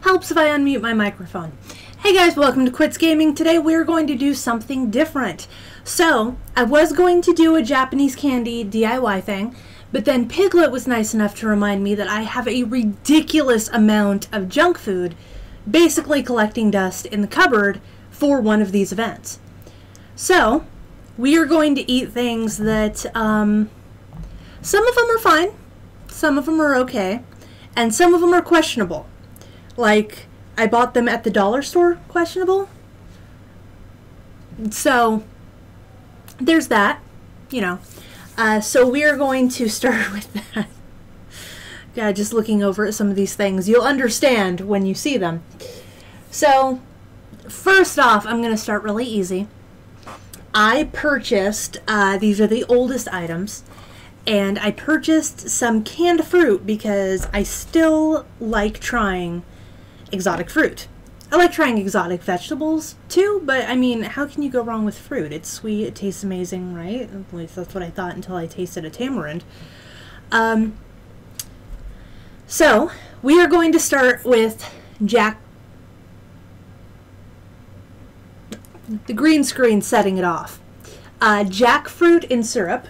Helps if I unmute my microphone. Hey guys, welcome to Quits Gaming. Today we're going to do something different. So, I was going to do a Japanese candy DIY thing, but then Piglet was nice enough to remind me that I have a ridiculous amount of junk food, basically collecting dust in the cupboard for one of these events. So, we are going to eat things that, some of them are fine, some of them are okay, and some of them are questionable. Like, I bought them at the dollar store, questionable. So, there's that, you know. So we are going to start with that. Yeah, just looking over at some of these things. You'll understand when you see them. So, first off, I'm going to start really easy. I purchased, these are the oldest items, and I purchased some canned fruit because I still like trying exotic fruit. I like trying exotic vegetables too, but I mean, how can you go wrong with fruit? It's sweet, it tastes amazing, right? At least that's what I thought until I tasted a tamarind. So, we are going to start with the green screen setting it off. Jackfruit in syrup.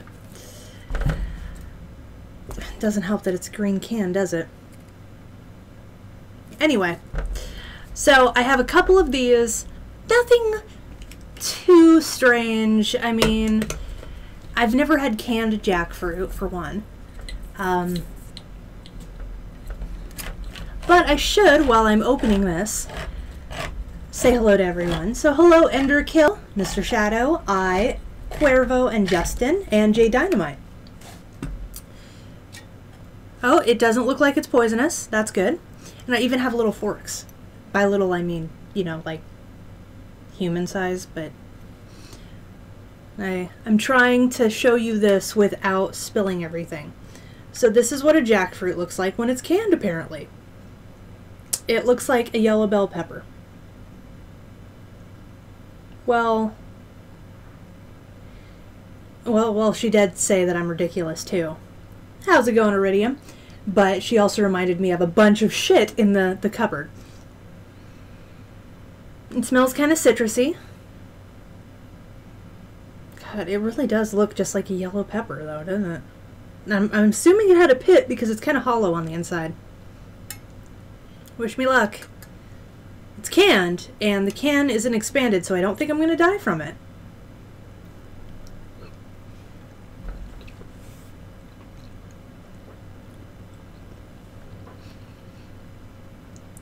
Doesn't help that it's a green can, does it? Anyway, so I have a couple of these. Nothing too strange. I mean, I've never had canned jackfruit, for one. But I should, while I'm opening this, say hello to everyone. So hello Enderkill, Mr. Shadow, I, Cuervo, and Justin, and J Dynamite. Oh, it doesn't look like it's poisonous. That's good. And I even have little forks. By little, I mean, you know, like human size, but I'm trying to show you this without spilling everything. So this is what a jackfruit looks like when it's canned, apparently. It looks like a yellow bell pepper. Well, she did say that I'm ridiculous, too. How's it going, Iridium? But she also reminded me of a bunch of shit in the cupboard. It smells kind of citrusy. God, it really does look just like a yellow pepper, though, doesn't it? I'm assuming it had a pit because it's kind of hollow on the inside. Wish me luck. It's canned, and the can isn't expanded, so I don't think I'm going to die from it.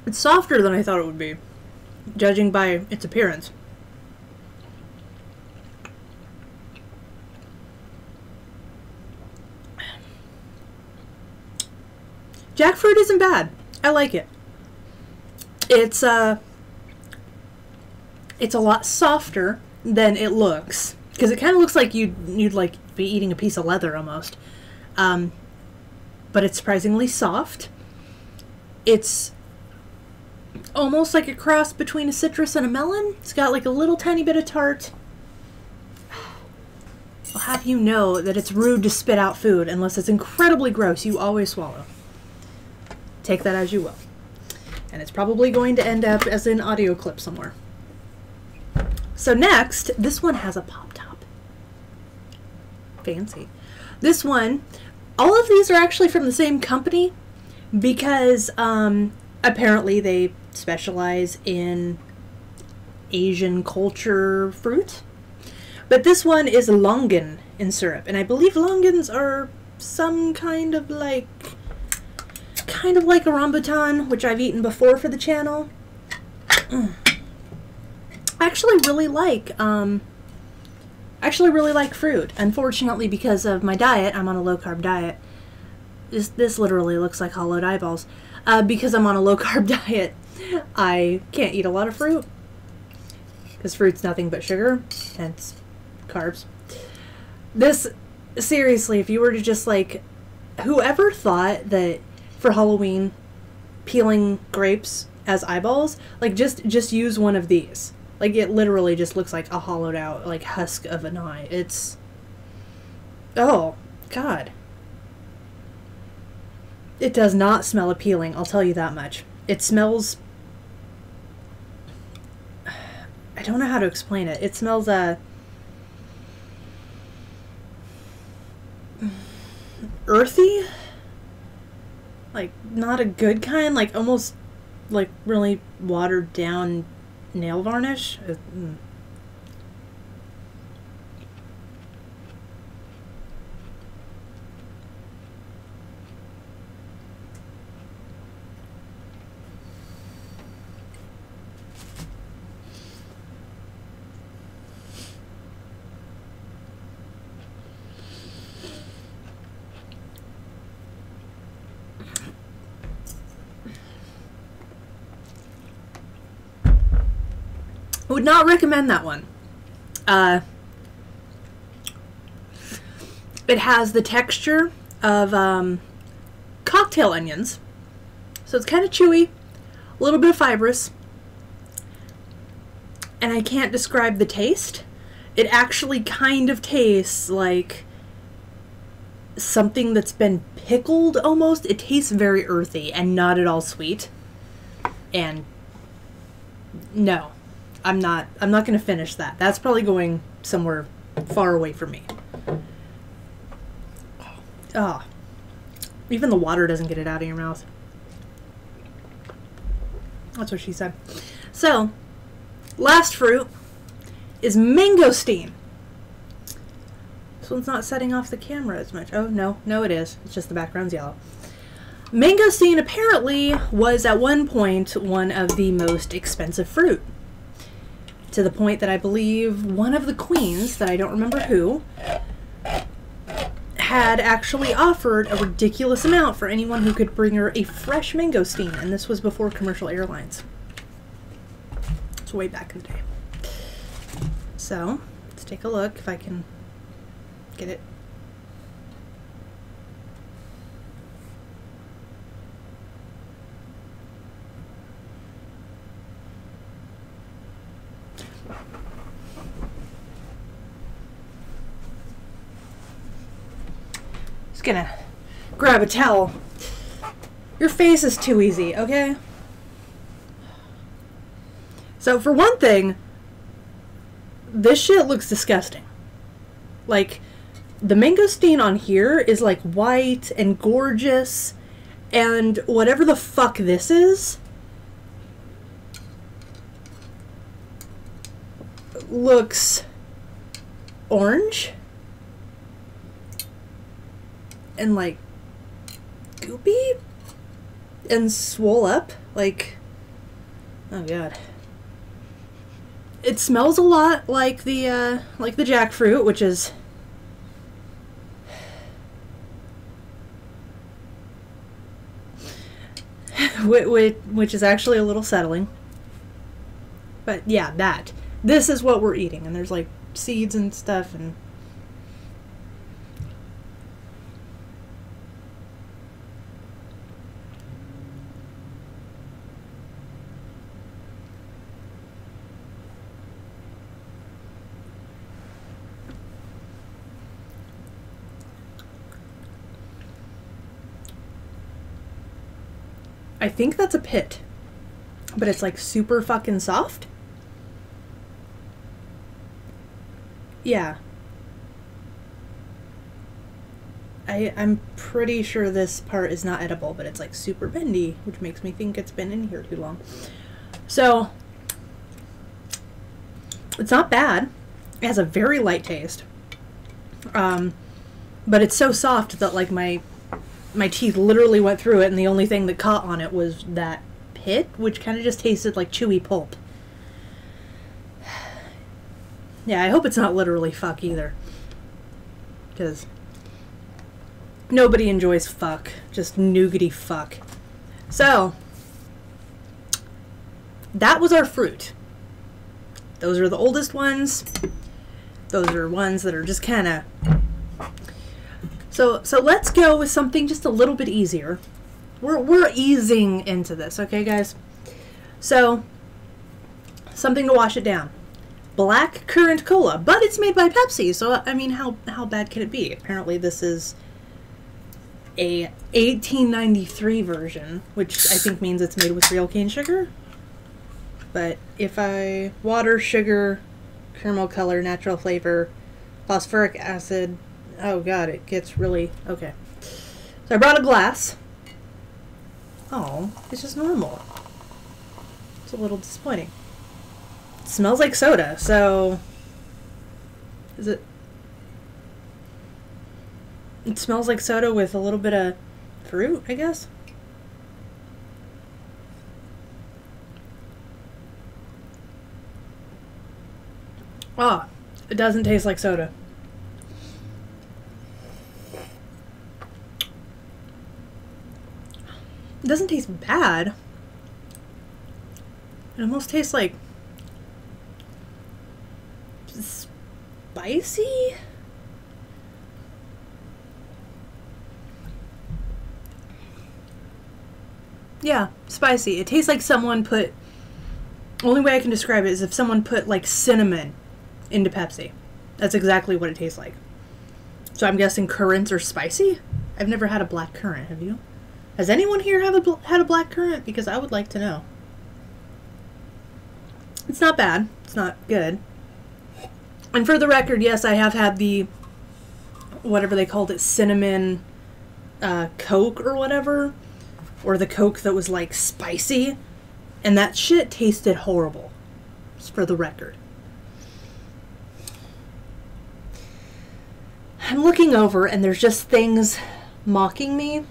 It's softer than I thought it would be, judging by its appearance. Jackfruit isn't bad. I like it. It's a lot softer than it looks, because it kind of looks like you'd like be eating a piece of leather almost. But it's surprisingly soft. It's almost like a cross between a citrus and a melon. It's got like a little tiny bit of tart. I'll have you know that it's rude to spit out food unless it's incredibly gross. You always swallow. Take that as you will. And it's probably going to end up as an audio clip somewhere. So next, this one has a pop top. Fancy. This one, all of these are actually from the same company because apparently they specialize in Asian culture fruit. But this one is longan in syrup, and I believe longans are some kind of like a rambutan, which I've eaten before for the channel. I actually really like fruit. Unfortunately, because of my diet, I'm on a low-carb diet. This literally looks like hollowed eyeballs. Because I'm on a low-carb diet, I can't eat a lot of fruit. Because fruit's nothing but sugar, hence carbs. This, seriously, if you were to just like, whoever thought that for Halloween, peeling grapes as eyeballs, like just use one of these. Like it literally just looks like a hollowed out like husk of an eye. It's, oh God. It does not smell appealing, I'll tell you that much. It smells don't know how to explain it. It smells earthy, like not a good kind, like almost like really watered down nail varnish. I would not recommend that one. It has the texture of cocktail onions. So it's kind of chewy, a little bit fibrous. And I can't describe the taste. It actually kind of tastes like something that's been pickled almost. It tastes very earthy and not at all sweet. And no. I'm not going to finish that. That's probably going somewhere far away from me. Oh. Even the water doesn't get it out of your mouth. That's what she said. So, last fruit is mangosteen. This one's not setting off the camera as much. Oh, no. No, it is. It's just the background's yellow. Mangosteen apparently was at one point one of the most expensive fruit. To the point that I believe one of the queens, that I don't remember who, had actually offered a ridiculous amount for anyone who could bring her a fresh mangosteen, and this was before commercial airlines. It's way back in the day. So, let's take a look if I can get it. Just gonna grab a towel. Your face is too easy, okay? So for one thing, this shit looks disgusting. Like, the mangosteen on here is like white and gorgeous, and whatever the fuck this is looks orange and like goopy and swole up. Like, oh god. It smells a lot like the jackfruit, which is which is actually a little settling. But yeah, this is what we're eating, and there's like seeds and stuff, and I think that's a pit, but it's like super fucking soft. Yeah. I'm pretty sure this part is not edible, but it's like super bendy, which makes me think it's been in here too long. So, it's not bad. It has a very light taste. But it's so soft that like my teeth literally went through it, and the only thing that caught on it was that pit, which kind of just tasted like chewy pulp. Yeah, I hope it's not literally fuck either. Because nobody enjoys fuck. Just nougaty fuck. So, that was our fruit. Those are the oldest ones. Those are ones that are just kind of... So let's go with something just a little bit easier. We're easing into this, okay, guys? So, something to wash it down. Black currant cola, but it's made by Pepsi, so I mean, how bad can it be? Apparently this is a 1893 version, which I think means it's made with real cane sugar. but if I water, sugar, caramel color, natural flavor, phosphoric acid, oh god, it gets really, okay. So I brought a glass. Oh, it's just normal. It's a little disappointing. It smells like soda, so is it? It smells like soda with a little bit of fruit, I guess. Oh, it doesn't taste like soda. It doesn't taste bad. It almost tastes like spicy? Yeah, spicy. It tastes like someone put... Only way I can describe it is if someone put, like, cinnamon into Pepsi. That's exactly what it tastes like. So I'm guessing currants are spicy? I've never had a black currant, have you? Has anyone here had a black currant? Because I would like to know. It's not bad. It's not good. And for the record, yes, I have had the, whatever they called it, cinnamon Coke or whatever. Or the Coke that was like spicy. And that shit tasted horrible. Just for the record. I'm looking over and there's just things mocking me.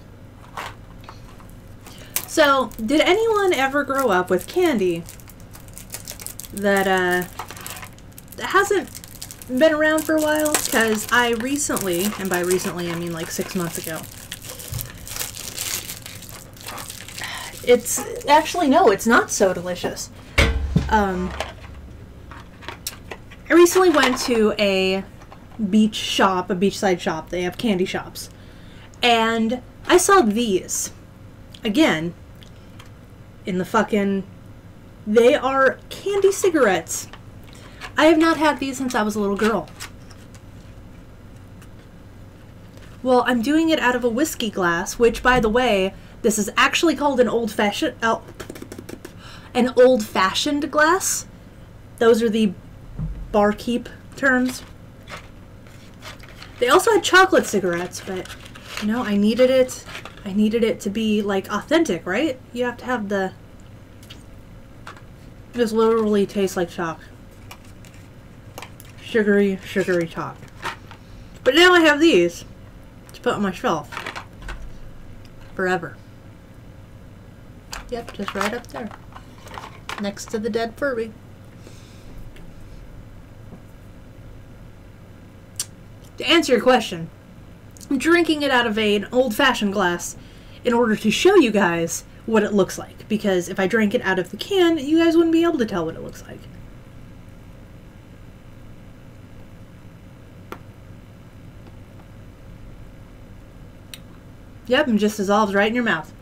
So, did anyone ever grow up with candy that hasn't been around for a while? Because I recently, and by recently I mean like 6 months ago, it's actually, no, it's not so delicious. I recently went to a beach shop, a beachside shop. They have candy shops. And I saw these. Again, in the fucking... They are candy cigarettes. I have not had these since I was a little girl. Well, I'm doing it out of a whiskey glass, which, by the way, this is actually called an old-fashioned glass. Those are the barkeep terms. They also had chocolate cigarettes, but, you know, I needed it to be, like, authentic, right? You have to have the... This literally tastes like chalk. Sugary, sugary chalk. But now I have these to put on my shelf. Forever. Yep, just right up there. Next to the dead Furby. To answer your question, I'm drinking it out of an old-fashioned glass in order to show you guys what it looks like. Because if I drank it out of the can, you guys wouldn't be able to tell what it looks like. Yep, and just dissolves right in your mouth.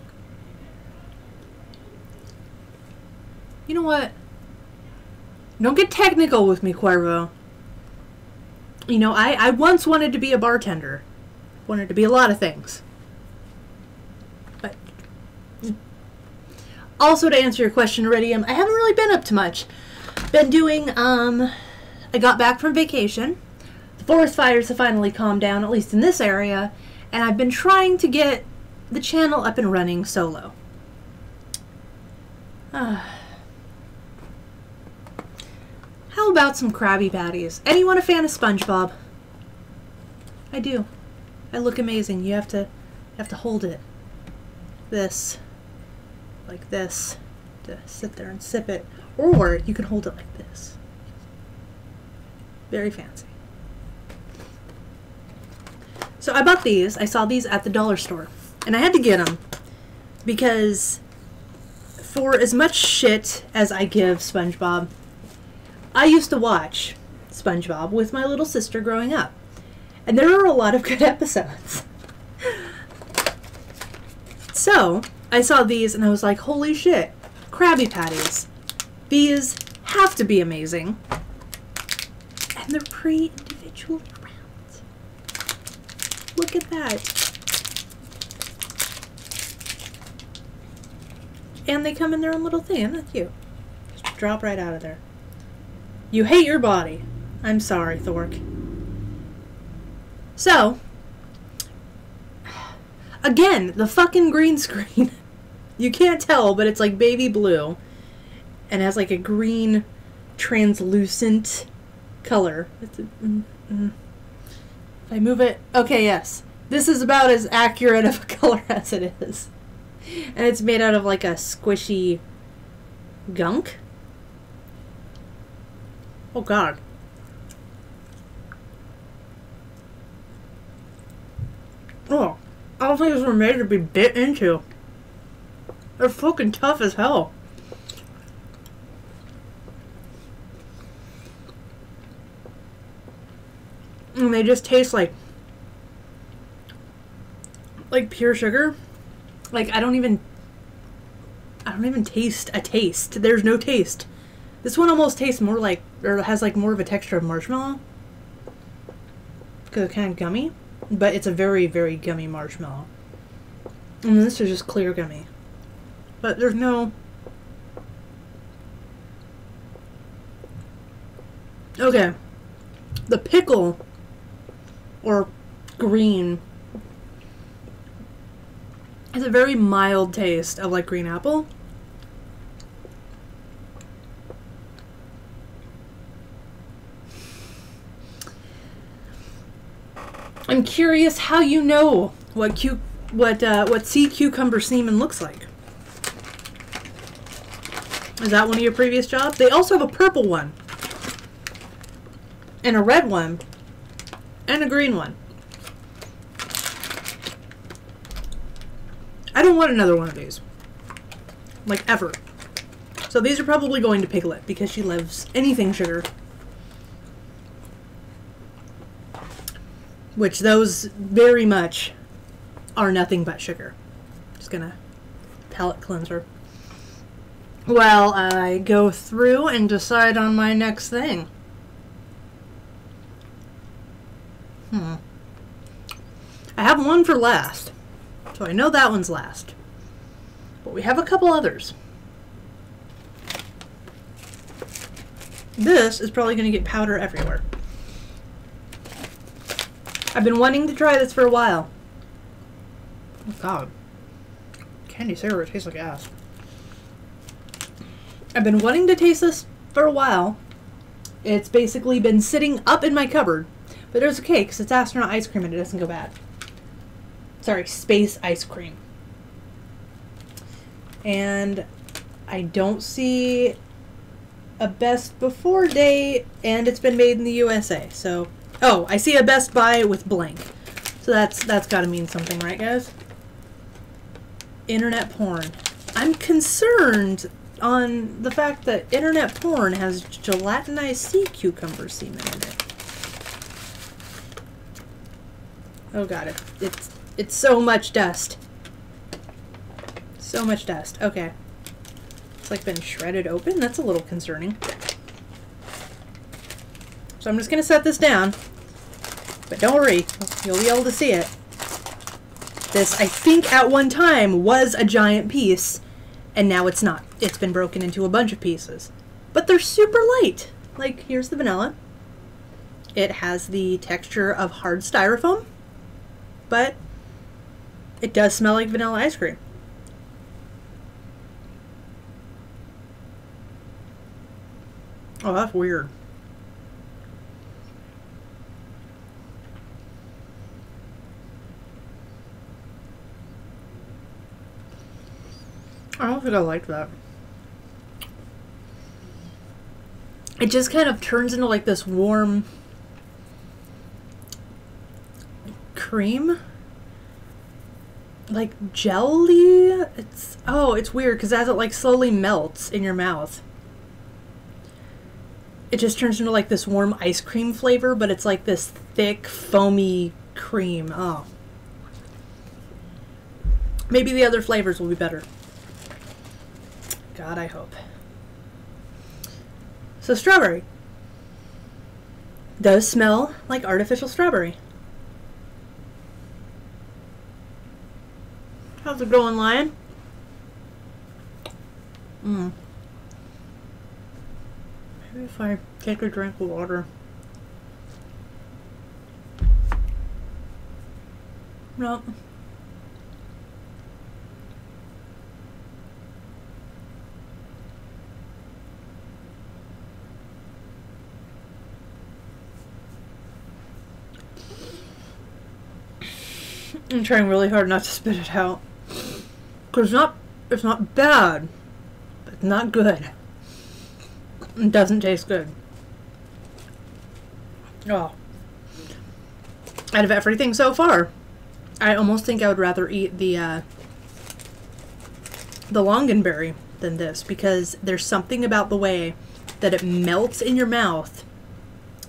You know what? Don't get technical with me, Cuervo. You know, I once wanted to be a bartender. Wanted to be a lot of things. But also, to answer your question, Iridium, I haven't really been up to much. Been doing, I got back from vacation. The forest fires have finally calmed down, at least in this area. And I've been trying to get the channel up and running solo. How about some Krabby Patties? Anyone a fan of SpongeBob? I do. I look amazing. You have to hold it. This. Like this. To sit there and sip it. Or you can hold it like this. Very fancy. So I bought these. I saw these at the dollar store. And I had to get them. Because for as much shit as I give SpongeBob, I used to watch SpongeBob with my little sister growing up. And there are a lot of good episodes. So, I saw these and I was like, holy shit, Krabby Patties. These have to be amazing. And they're pre-individually wrapped. Look at that. And they come in their own little thing. Isn't that cute? drop right out of there. You hate your body. I'm sorry, Thork. So, again, the fucking green screen. You can't tell, but it's like baby blue. And has like a green translucent color. If I move it... Okay, yes. This is about as accurate of a color as it is. And it's made out of like a squishy gunk. Oh god. Oh, I don't think these were made to be bit into. They're fucking tough as hell. And they just taste like pure sugar. Like I don't even taste a taste. There's no taste. This one almost tastes more like, or has like more of a texture of marshmallow. Because it's kind of gummy. But it's a very, very gummy marshmallow. And this is just clear gummy. But there's no... Okay. The pickle, or green, has a very mild taste of like green apple. I'm curious how you know what sea cucumber semen looks like. Is that one of your previous jobs? They also have a purple one. And a red one. And a green one. I don't want another one of these. Like, ever. So these are probably going to Piglet because she loves anything sugar. Which those very much are nothing but sugar. Just gonna palate cleanser. While I go through and decide on my next thing. I have one for last. So I know that one's last. But we have a couple others. This is probably going to get powder everywhere. I've been wanting to try this for a while. Oh god. Candy cigarette tastes like ass. I've been wanting to taste this for a while. It's basically been sitting up in my cupboard. But it's okay, because it's astronaut ice cream and it doesn't go bad. Sorry, space ice cream. And I don't see a best before date, and it's been made in the USA. So, oh, I see a Best Buy with blank. So that's got to mean something, right, guys? Internet porn. I'm concerned on the fact that internet porn has gelatinized sea cucumber semen in it. Oh god, it's so much dust. So much dust. Okay. It's like been shredded open. That's a little concerning. So I'm just going to set this down. But don't worry. You'll be able to see it. This, I think, at one time was a giant piece. And now it's not. It's been broken into a bunch of pieces. But they're super light. Like, here's the vanilla. It has the texture of hard styrofoam. But it does smell like vanilla ice cream. Oh, that's weird. I don't think I like that. It just kind of turns into like this warm cream, like jelly. It's weird because as it like slowly melts in your mouth, it just turns into like this warm ice cream flavor, but it's like this thick foamy cream. Oh, maybe the other flavors will be better. God, I hope. So strawberry does smell like artificial strawberry. How's it going, Lion? If I take a drink of water. No. I'm trying really hard not to spit it out. Cause it's not bad, but it's not good. It doesn't taste good. Oh. Out of everything so far, I almost think I would rather eat the longanberry than this, because there's something about the way that it melts in your mouth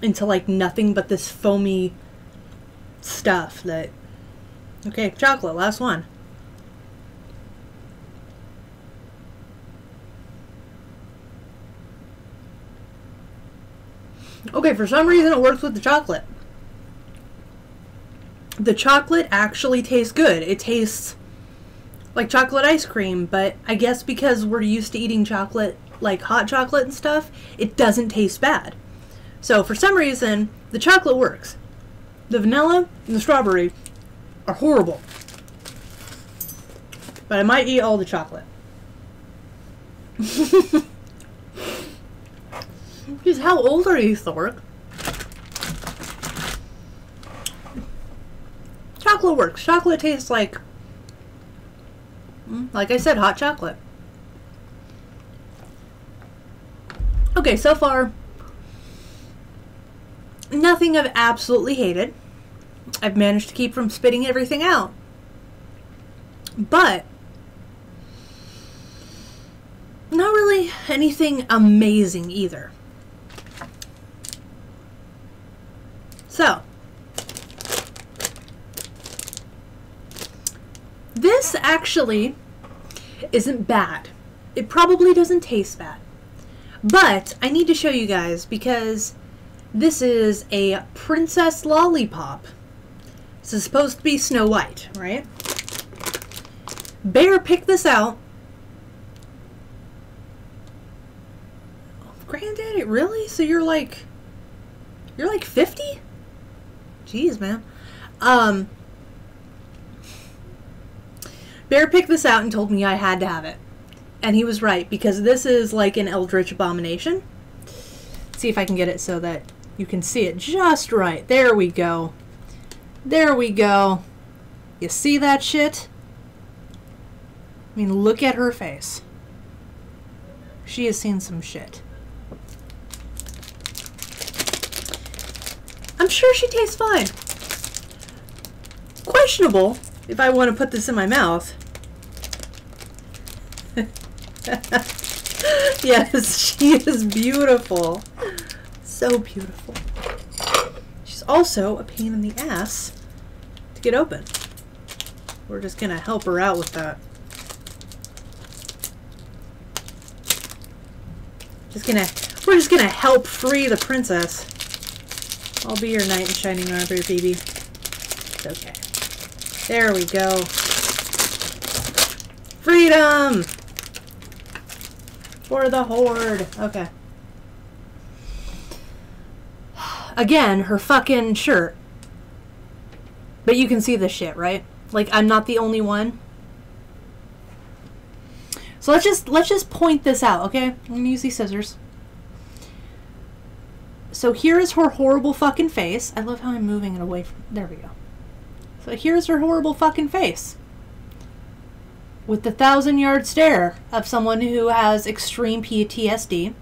into like nothing but this foamy stuff that... Okay, chocolate, last one. Okay, for some reason it works with the chocolate. The chocolate actually tastes good. It tastes like chocolate ice cream, but I guess because we're used to eating chocolate, like hot chocolate and stuff, it doesn't taste bad. So for some reason, the chocolate works. The vanilla and the strawberry are horrible. But I might eat all the chocolate. Because how old are you, Thork? Chocolate works. Chocolate tastes like I said, hot chocolate. Okay, so far, nothing I've absolutely hated. I've managed to keep from spitting everything out. But not really anything amazing either. So, this actually isn't bad. It probably doesn't taste bad. But I need to show you guys because this is a princess lollipop. This is supposed to be Snow White, right? Bear picked this out. Granddaddy, really? So you're like 50? Jeez, man. Bear picked this out and told me I had to have it. And he was right, because this is like an eldritch abomination. Let's see if I can get it so that you can see it just right. There we go. There we go. You see that shit? I mean, look at her face. She has seen some shit. I'm sure she tastes fine. Questionable if I want to put this in my mouth. Yes, she is beautiful. So beautiful. She's also a pain in the ass to get open. We're just gonna help her out with that. We're just gonna help free the princess. I'll be your knight in shining armor, baby. It's okay. There we go. Freedom! For the horde. Okay. Again, her fucking shirt. But you can see this shit, right? Like, I'm not the only one. So let's just point this out, okay? I'm gonna use these scissors. So here is her horrible fucking face. I love how I'm moving it away from... There we go. So here's her horrible fucking face. With the 1,000-yard stare of someone who has extreme PTSD.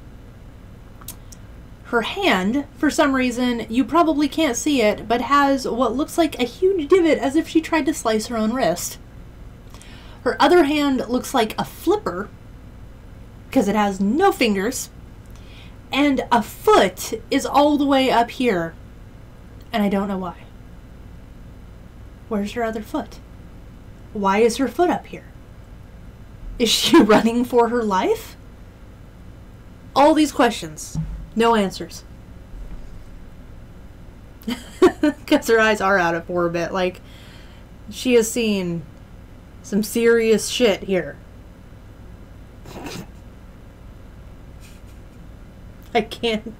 Her hand, for some reason, you probably can't see it, but has what looks like a huge divot as if she tried to slice her own wrist. Her other hand looks like a flipper, because it has no fingers. And a foot is all the way up here. And I don't know why. Where's her other foot? Why is her foot up here? Is she running for her life? All these questions. No answers. Because her eyes are out of orbit. Like, she has seen some serious shit here. I can't.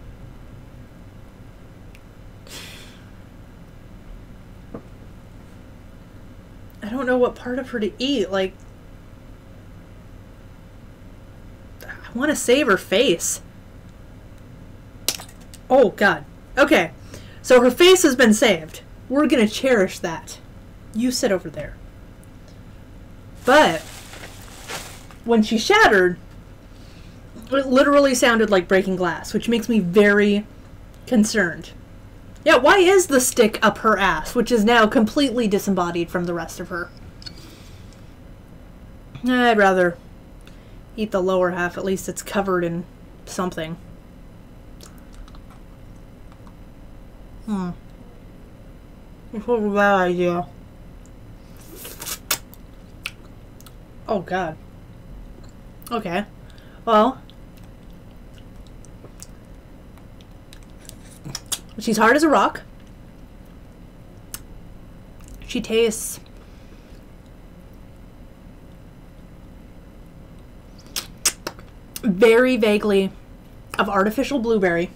I don't know what part of her to eat. Like, I want to save her face. Oh, God. Okay. So her face has been saved. We're going to cherish that. You sit over there. But when she shattered, it literally sounded like breaking glass, which makes me very concerned. Yeah, why is the stick up her ass, which is now completely disembodied from the rest of her? I'd rather eat the lower half. At least it's covered in something. It's a bad idea. Oh, God. Okay. Well, she's hard as a rock. She tastes very vaguely of artificial blueberry,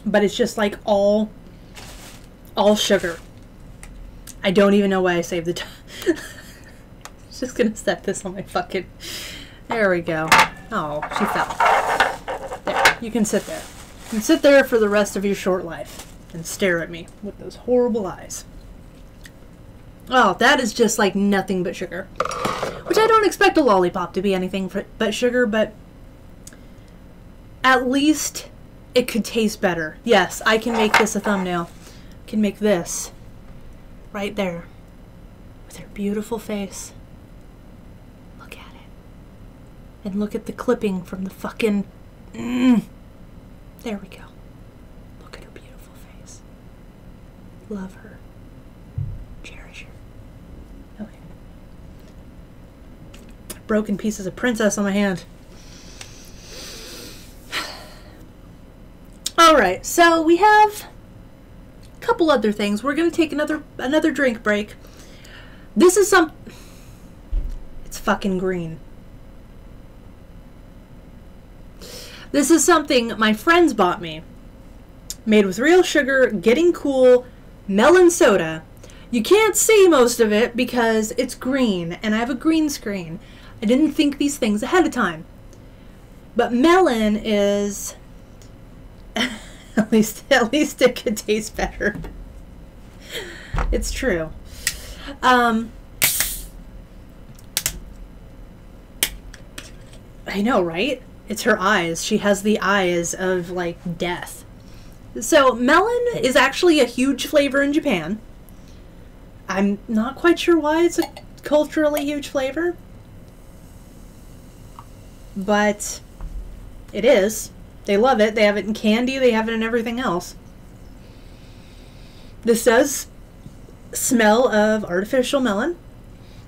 but it's just like all sugar. I don't even know why I saved the time. Just gonna set this on my fucking... There we go. Oh, she fell. There, you can sit there. You can sit there for the rest of your short life and stare at me with those horrible eyes. Oh, that is just like nothing but sugar. Which I don't expect a lollipop to be anything but sugar, but at least it could taste better. Yes, I can make this a thumbnail. I can make this right there with her beautiful face. Look at it. And look at the clipping from the fucking... There we go. Look at her beautiful face. Love her. Cherish her. Okay. Broken pieces of princess on my hand. Alright, so we have a couple other things. We're going to take another drink break. This is It's fucking green. This is something my friends bought me. Made with real sugar, getting cool, melon soda. You can't see most of it because it's green, and I have a green screen. I didn't think these things ahead of time. But melon is... at least it could taste better. It's true. I know, right? It's her eyes. She has the eyes of, like, death. So, melon is actually a huge flavor in Japan. I'm not quite sure why it's a culturally huge flavor. But it is. They love it. They have it in candy. They have it in everything else. This does smell of artificial melon.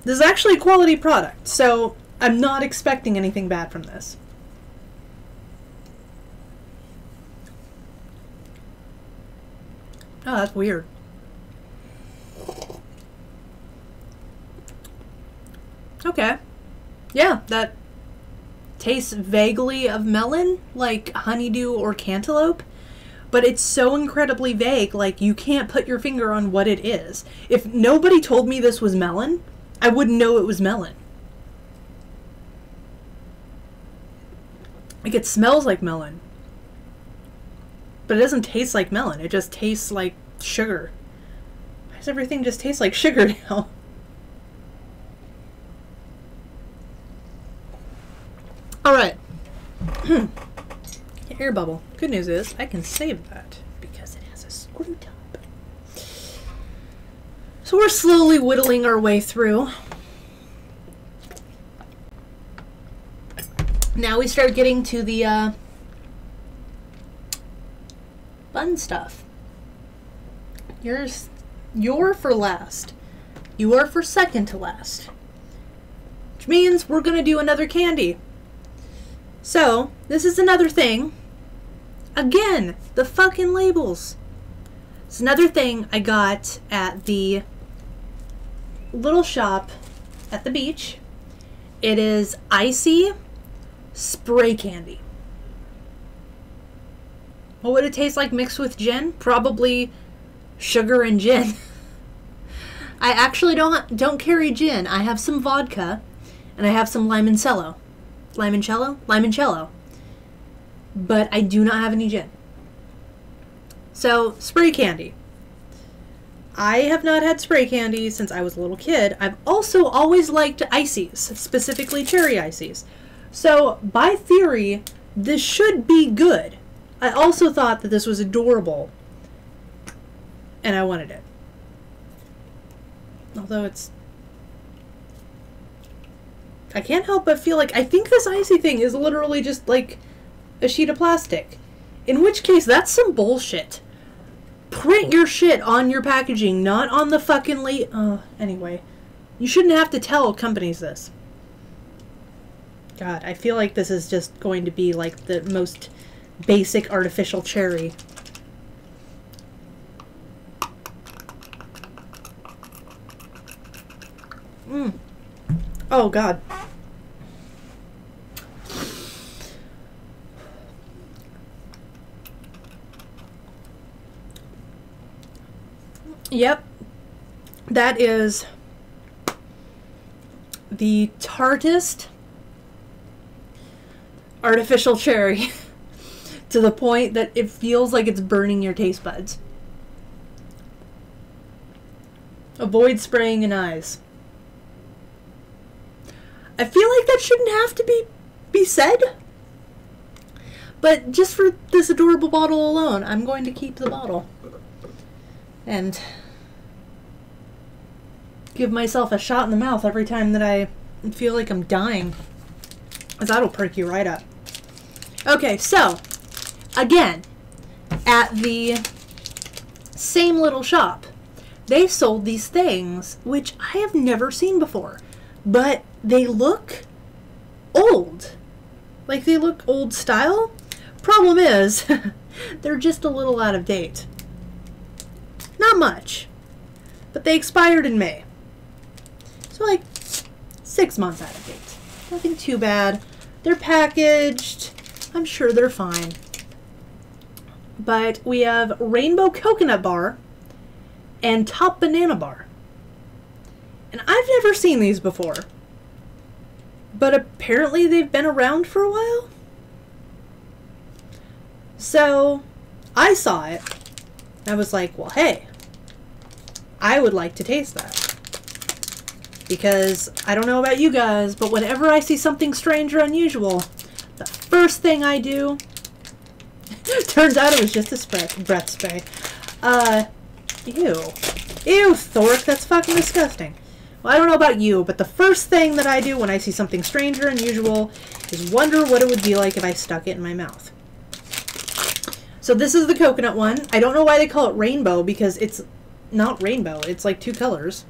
This is actually a quality product, so I'm not expecting anything bad from this. Oh, that's weird. Okay. Yeah, that tastes vaguely of melon, like honeydew or cantaloupe, but it's so incredibly vague, like you can't put your finger on what it is. If nobody told me this was melon, I wouldn't know it was melon. Like, it smells like melon, but it doesn't taste like melon. It just tastes like sugar. Why does everything just taste like sugar now? Alright. Air bubble. Good news is I can save that because it has a screw top. So we're slowly whittling our way through. Now we start getting to the fun stuff. You're for last. You are for second to last. Which means we're gonna do another candy. So, this is another thing. Again, the fucking labels. It's another thing I got at the little shop at the beach. It is icy spray candy. What would it taste like mixed with gin? Probably sugar and gin. I actually don't carry gin. I have some vodka, and I have some limoncello. Limoncello? Limoncello. But I do not have any gin. So, spray candy. I have not had spray candy since I was a little kid. I've also always liked ices, specifically cherry ices. So, by theory, this should be good. I also thought that this was adorable, and I wanted it. Although I can't help but feel like I think this icy thing is literally just like a sheet of plastic. In which case, that's some bullshit. Print your shit on your packaging, not on the fucking anyway. You shouldn't have to tell companies this. God, I feel like this is just going to be like the most basic artificial cherry. Oh, God. Yep. That is the tartest artificial cherry to the point that it feels like it's burning your taste buds. Avoid spraying in eyes. I feel like that shouldn't have to be said. But just for this adorable bottle alone, I'm going to keep the bottle. And give myself a shot in the mouth every time that I feel like I'm dying. Because that'll perk you right up. Okay, so, again, at the same little shop, they sold these things, which I have never seen before. But they look old. Like, they look old style. Problem is, they're just a little out of date. Not much. But they expired in May. So, like, 6 months out of date. Nothing too bad. They're packaged. I'm sure they're fine. But we have Rainbow Coconut Bar and Top Banana Bar. And I've never seen these before. But apparently they've been around for a while. So, I saw it. I was like, well, hey, I would like to taste that. Because, I don't know about you guys, but whenever I see something strange or unusual, the first thing I do... turns out it was just a breath spray. Ew. Ew, Thork, that's fucking disgusting. Well, I don't know about you, but the first thing that I do when I see something strange or unusual is wonder what it would be like if I stuck it in my mouth. So this is the coconut one. I don't know why they call it rainbow, because it's not rainbow. It's like 2 colors.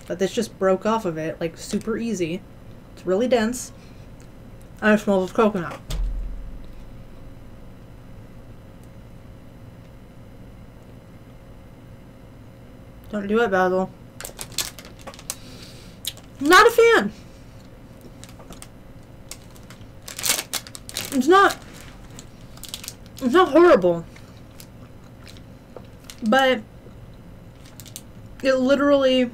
But this just broke off of it, like, super easy. It's really dense. And it smells of coconut. Don't do it, Basil. Not a fan. It's not horrible. But it literally...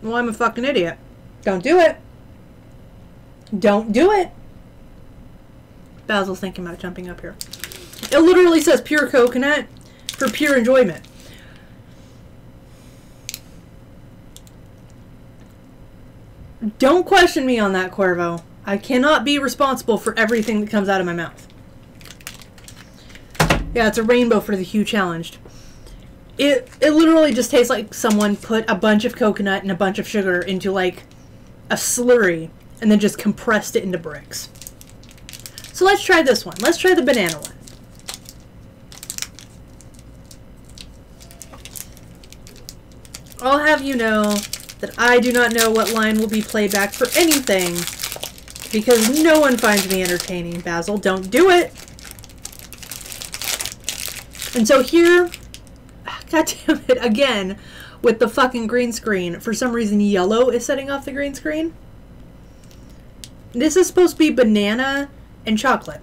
Well, I'm a fucking idiot. Don't do it. Don't do it. Basil's thinking about jumping up here. It literally says pure coconut for pure enjoyment. Don't question me on that, Corvo. I cannot be responsible for everything that comes out of my mouth. Yeah, it's a rainbow for the Hue Challenged. It literally just tastes like someone put a bunch of coconut and a bunch of sugar into, like, a slurry and then just compressed it into bricks. So let's try this one. Let's try the banana one. I'll have you know that I do not know what line will be played back for anything, because no one finds me entertaining. Basil, don't do it! And so here, god damn it, again, with the fucking green screen. For some reason, yellow is setting off the green screen. This is supposed to be banana and chocolate.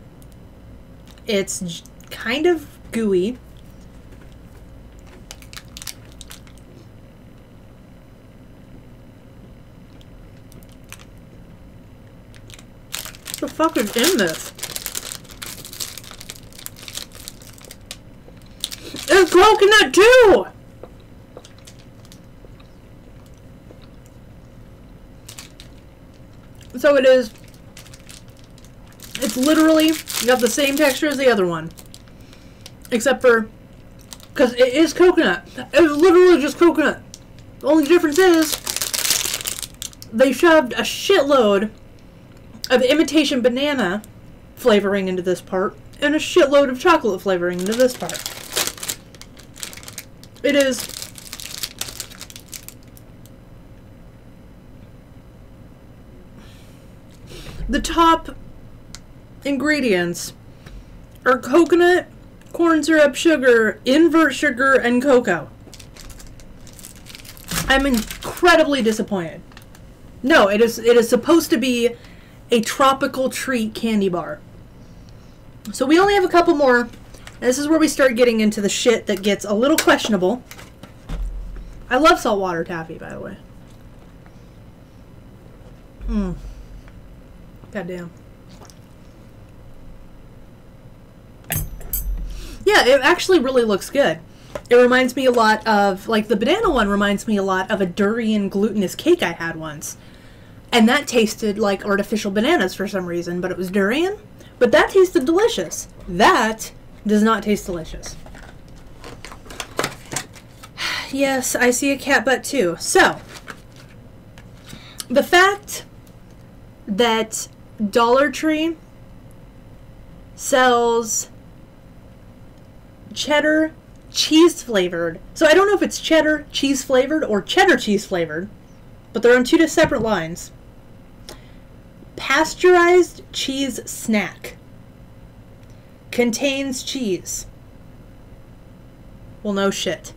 It's kind of gooey. What the fuck is in this? It's coconut too! So it is, it's literally got the same texture as the other one. Except for, because it is coconut. It's literally just coconut. The only difference is, they shoved a shitload of imitation banana flavoring into this part, and a shitload of chocolate flavoring into this part. It is the top ingredients are coconut, corn syrup, sugar, invert sugar, and cocoa. I'm incredibly disappointed. No, it is supposed to be a tropical treat candy bar. So we only have a couple more. This is where we start getting into the shit that gets a little questionable. I love saltwater taffy, by the way. Goddamn. Yeah, it actually really looks good. It reminds me a lot of, like, the banana one reminds me a lot of a durian glutinous cake I had once. And that tasted like artificial bananas for some reason, but it was durian. But that tasted delicious. That does not taste delicious. Yes, I see a cat butt too. So, the fact that Dollar Tree sells cheddar cheese flavored. So I don't know if it's cheddar cheese flavored or cheddar cheese flavored, but they're on two separate lines. Pasteurized cheese snack. Contains cheese. Well, no shit.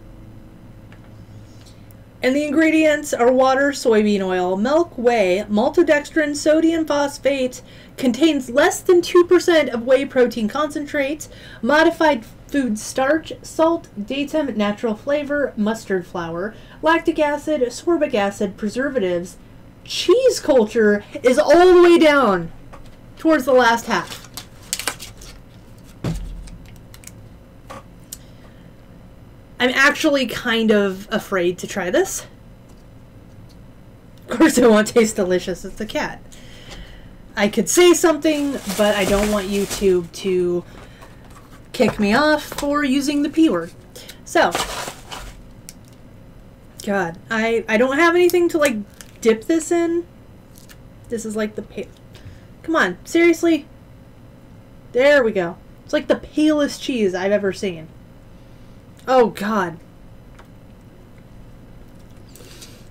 And the ingredients are water, soybean oil, milk, whey, maltodextrin, sodium phosphate, contains less than 2% of whey protein concentrate, modified food starch, salt, datum, natural flavor, mustard flour, lactic acid, ascorbic acid, preservatives. Cheese culture is all the way down towards the last half. I'm actually kind of afraid to try this. Of course it won't taste delicious. It's a cat. I could say something, but I don't want YouTube to kick me off for using the P word. So, God, I don't have anything to, like, dip this in. This is like the come on, seriously? There we go. It's like the palest cheese I've ever seen. Oh, God.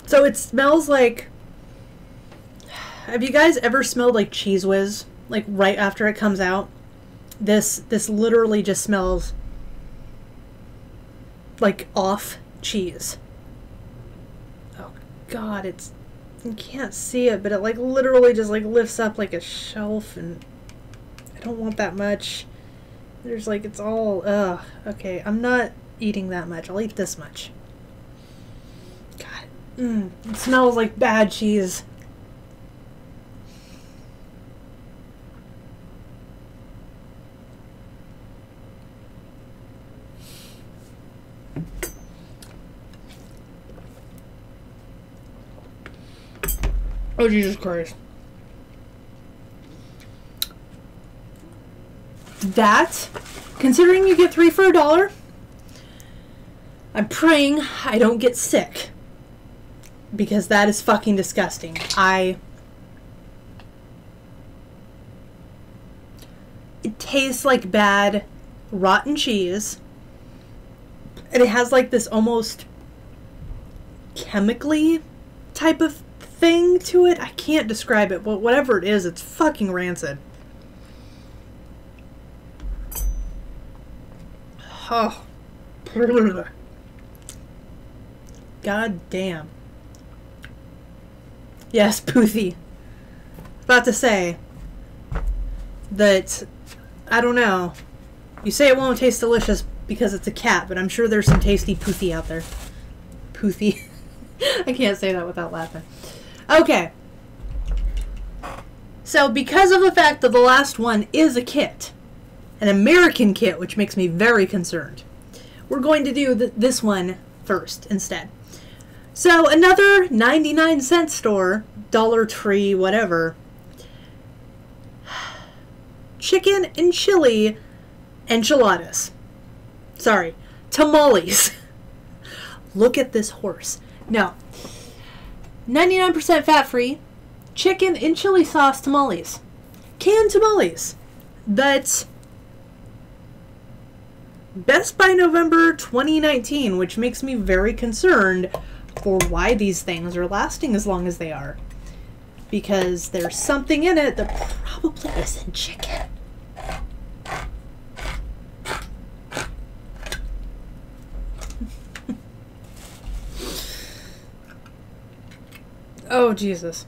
So it smells like... Have you guys ever smelled like Cheese Whiz? Like right after it comes out? This literally just smells like off cheese. Oh, God, it's... You can't see it, but it like literally just like lifts up like a shelf, and I don't want that much. There's like, it's all... Ugh. Okay, I'm not eating that much. I'll eat this much. God. It smells like bad cheese. Oh, Jesus Christ. That, considering you get 3 for $1, I'm praying I don't get sick. Because that is fucking disgusting. It tastes like bad, rotten cheese. And it has like this almost chemically type of thing to it. I can't describe it, but whatever it is, it's fucking rancid. Oh. God damn. Yes, Poothy. About to say that, I don't know. You say it won't taste delicious because it's a cat, but I'm sure there's some tasty poothy out there. Poothy. I can't say that without laughing. Okay. So because of the fact that the last one is a kit, an American kit, which makes me very concerned, we're going to do this one first instead. So another 99-cent store, Dollar Tree, whatever. Chicken and chili enchiladas. Sorry, tamales. Look at this horse. No. 99% fat-free chicken and chili sauce tamales. Canned tamales. That's best by November 2019, which makes me very concerned for why these things are lasting as long as they are. Because there's something in it that probably isn't chicken. Oh, Jesus.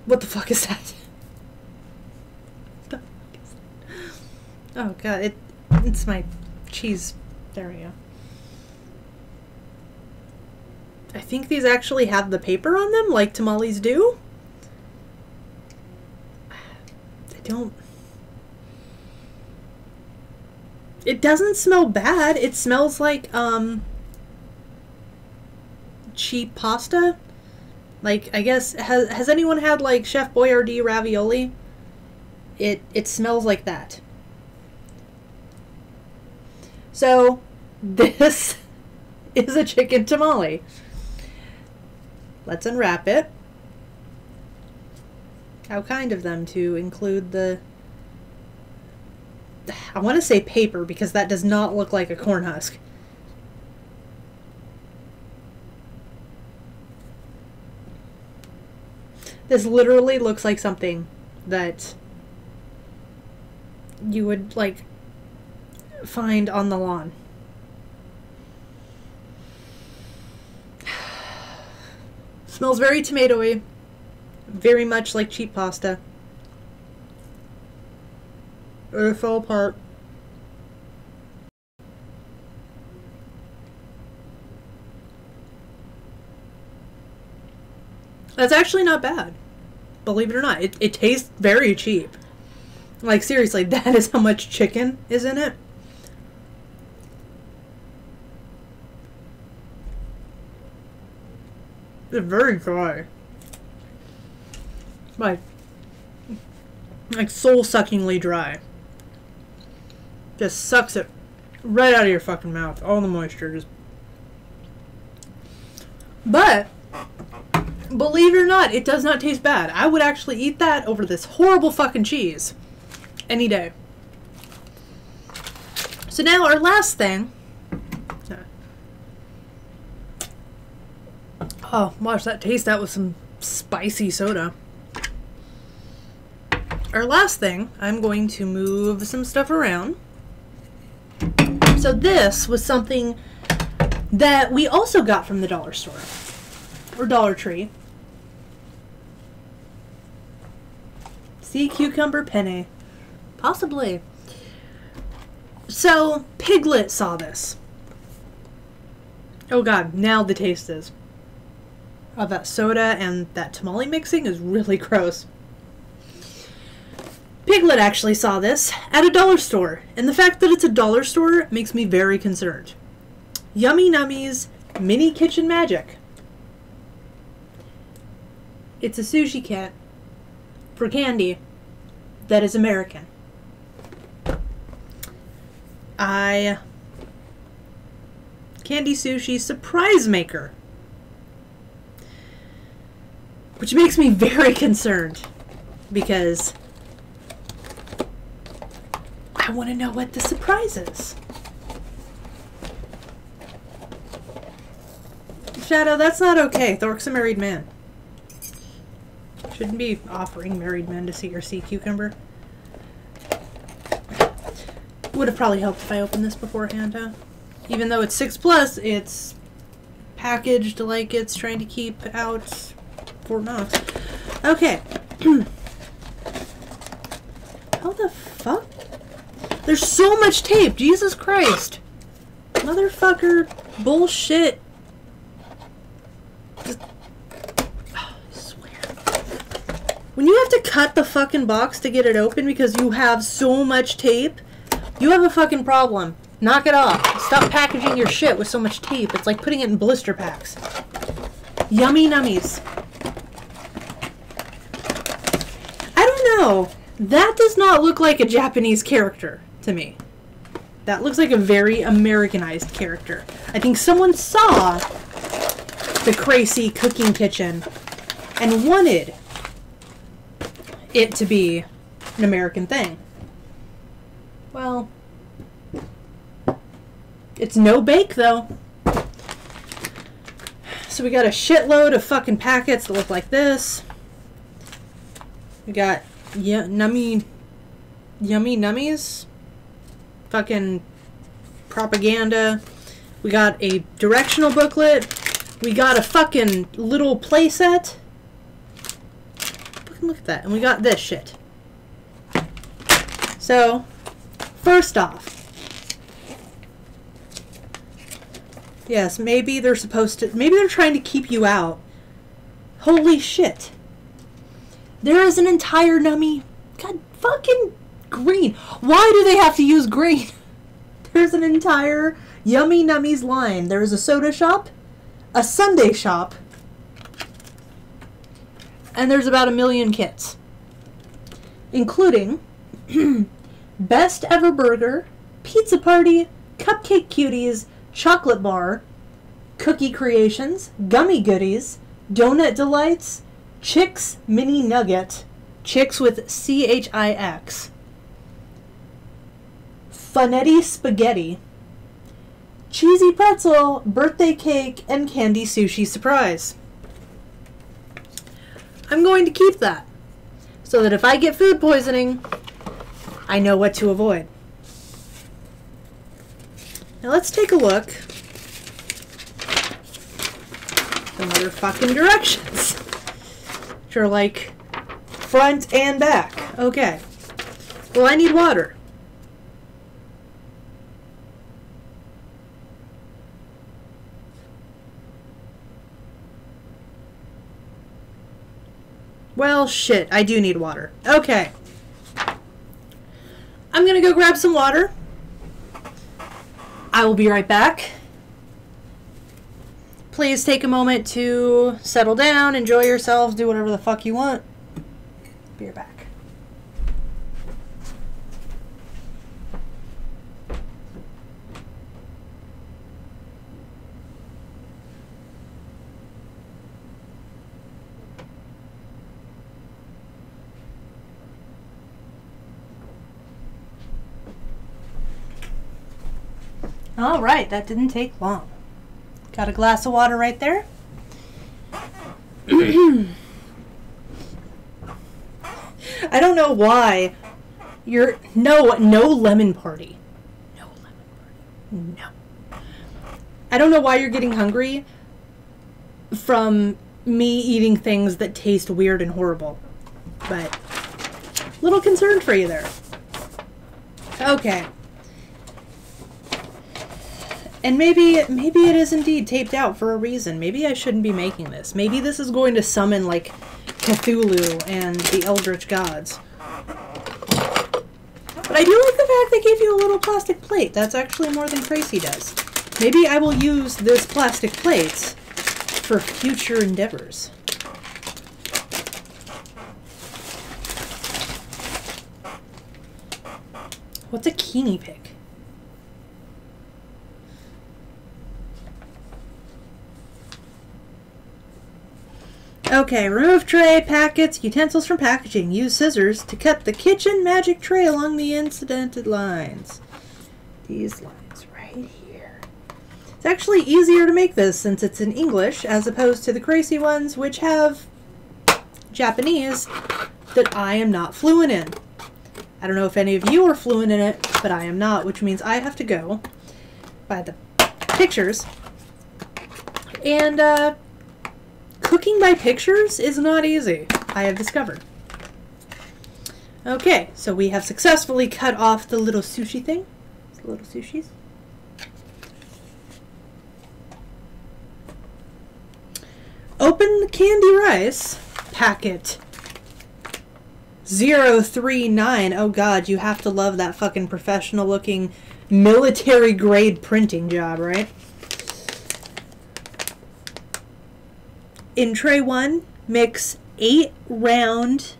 What the fuck is that? Oh, God. It's my cheese. There we go. I think these actually have the paper on them, like tamales do. I don't... It doesn't smell bad. It smells like, cheap pasta. Like, I guess, has anyone had, like, Chef Boyardee ravioli? It smells like that. So, this is a chicken tamale. Let's unwrap it. How kind of them to include the... I want to say paper, because that does not look like a corn husk. This literally looks like something that you would, like, find on the lawn. Smells very tomatoey. Very much like cheap pasta. It fell apart. That's actually not bad. Believe it or not. It tastes very cheap. Like, seriously, that is how much chicken is in it. It's very dry. Like soul-suckingly dry. Just sucks it right out of your fucking mouth. All the moisture just... But, believe it or not, it does not taste bad. I would actually eat that over this horrible fucking cheese any day. So now our last thing... Oh, watch that taste that with some spicy soda. Our last thing, I'm going to move some stuff around. So this was something that we also got from the dollar store. Or Dollar Tree. Sea cucumber penne. Possibly. So, Piglet saw this. Oh god, now the taste is. Oh, that soda and that tamale mixing is really gross. Piglet actually saw this at a dollar store, and the fact that it's a dollar store makes me very concerned. Yummy Nummies Mini Kitchen Magic. It's a sushi kit for candy that is American. Candy Sushi Surprise Maker. Which makes me very concerned, because I want to know what the surprise is. Shadow, that's not okay. Thork's a married man. Shouldn't be offering married men to see your sea cucumber. Would have probably helped if I opened this beforehand, huh? Even though it's 6+, it's packaged like it's trying to keep out Fort Knox. Okay. How the fuck? There's so much tape. Jesus Christ. Motherfucker. Bullshit. Just, oh, I swear. When you have to cut the fucking box to get it open because you have so much tape, you have a fucking problem. Knock it off. Stop packaging your shit with so much tape. It's like putting it in blister packs. Yummy nummies. I don't know. That does not look like a Japanese character to me. That looks like a very Americanized character. I think someone saw the crazy cooking kitchen and wanted it to be an American thing. Well, it's no bake though. So we got a shitload of fucking packets that look like this. We got yummy nummies. Fucking propaganda. We got a directional booklet. We got a fucking little playset. Fucking look at that. And we got this shit. So, first off, yes, maybe they're supposed to, maybe they're trying to keep you out. Holy shit. There is an entire nummy. God fucking green. Why do they have to use green? There's an entire Yummy Nummies line. There's a soda shop, a sundae shop, and there's about 1 million kits. Including Best Ever Burger, Pizza Party, Cupcake Cuties, Chocolate Bar, Cookie Creations, Gummy Goodies, Donut Delights, Chix Mini Nugget, Chix with C-H-I-X, Funetti Spaghetti, Cheesy Pretzel, Birthday Cake, and Candy Sushi Surprise. I'm going to keep that so that if I get food poisoning, I know what to avoid. Now let's take a look at the motherfucking directions, which are like front and back. Okay. Well, I need water. Well, shit, I do need water. Okay. I'm gonna go grab some water. I will be right back. Please take a moment to settle down, enjoy yourselves, do whatever the fuck you want. Be right back. All right, that didn't take long. Got a glass of water right there. I don't know why you're no lemon party. No lemon party. No. I don't know why you're getting hungry from me eating things that taste weird and horrible. But a little concerned for you there. Okay. And maybe it is indeed taped out for a reason. Maybe I shouldn't be making this. Maybe this is going to summon, like, Cthulhu and the Eldritch Gods. But I do like the fact they gave you a little plastic plate. That's actually more than Tracy does. Maybe I will use this plastic plate for future endeavors. What's a keeny pig? Okay, remove tray, packets, utensils from packaging. Use scissors to cut the kitchen magic tray along the incidented lines. These lines right here. It's actually easier to make this since it's in English as opposed to the crazy ones which have Japanese that I am not fluent in. I don't know if any of you are fluent in it, but I am not, which means I have to go by the pictures. And, cooking by pictures is not easy, I have discovered. Okay, so we have successfully cut off the little sushi thing. The little sushis. Open the candy rice packet 039. Oh god, you have to love that fucking professional looking military grade printing job, right? In tray 1, mix 8 round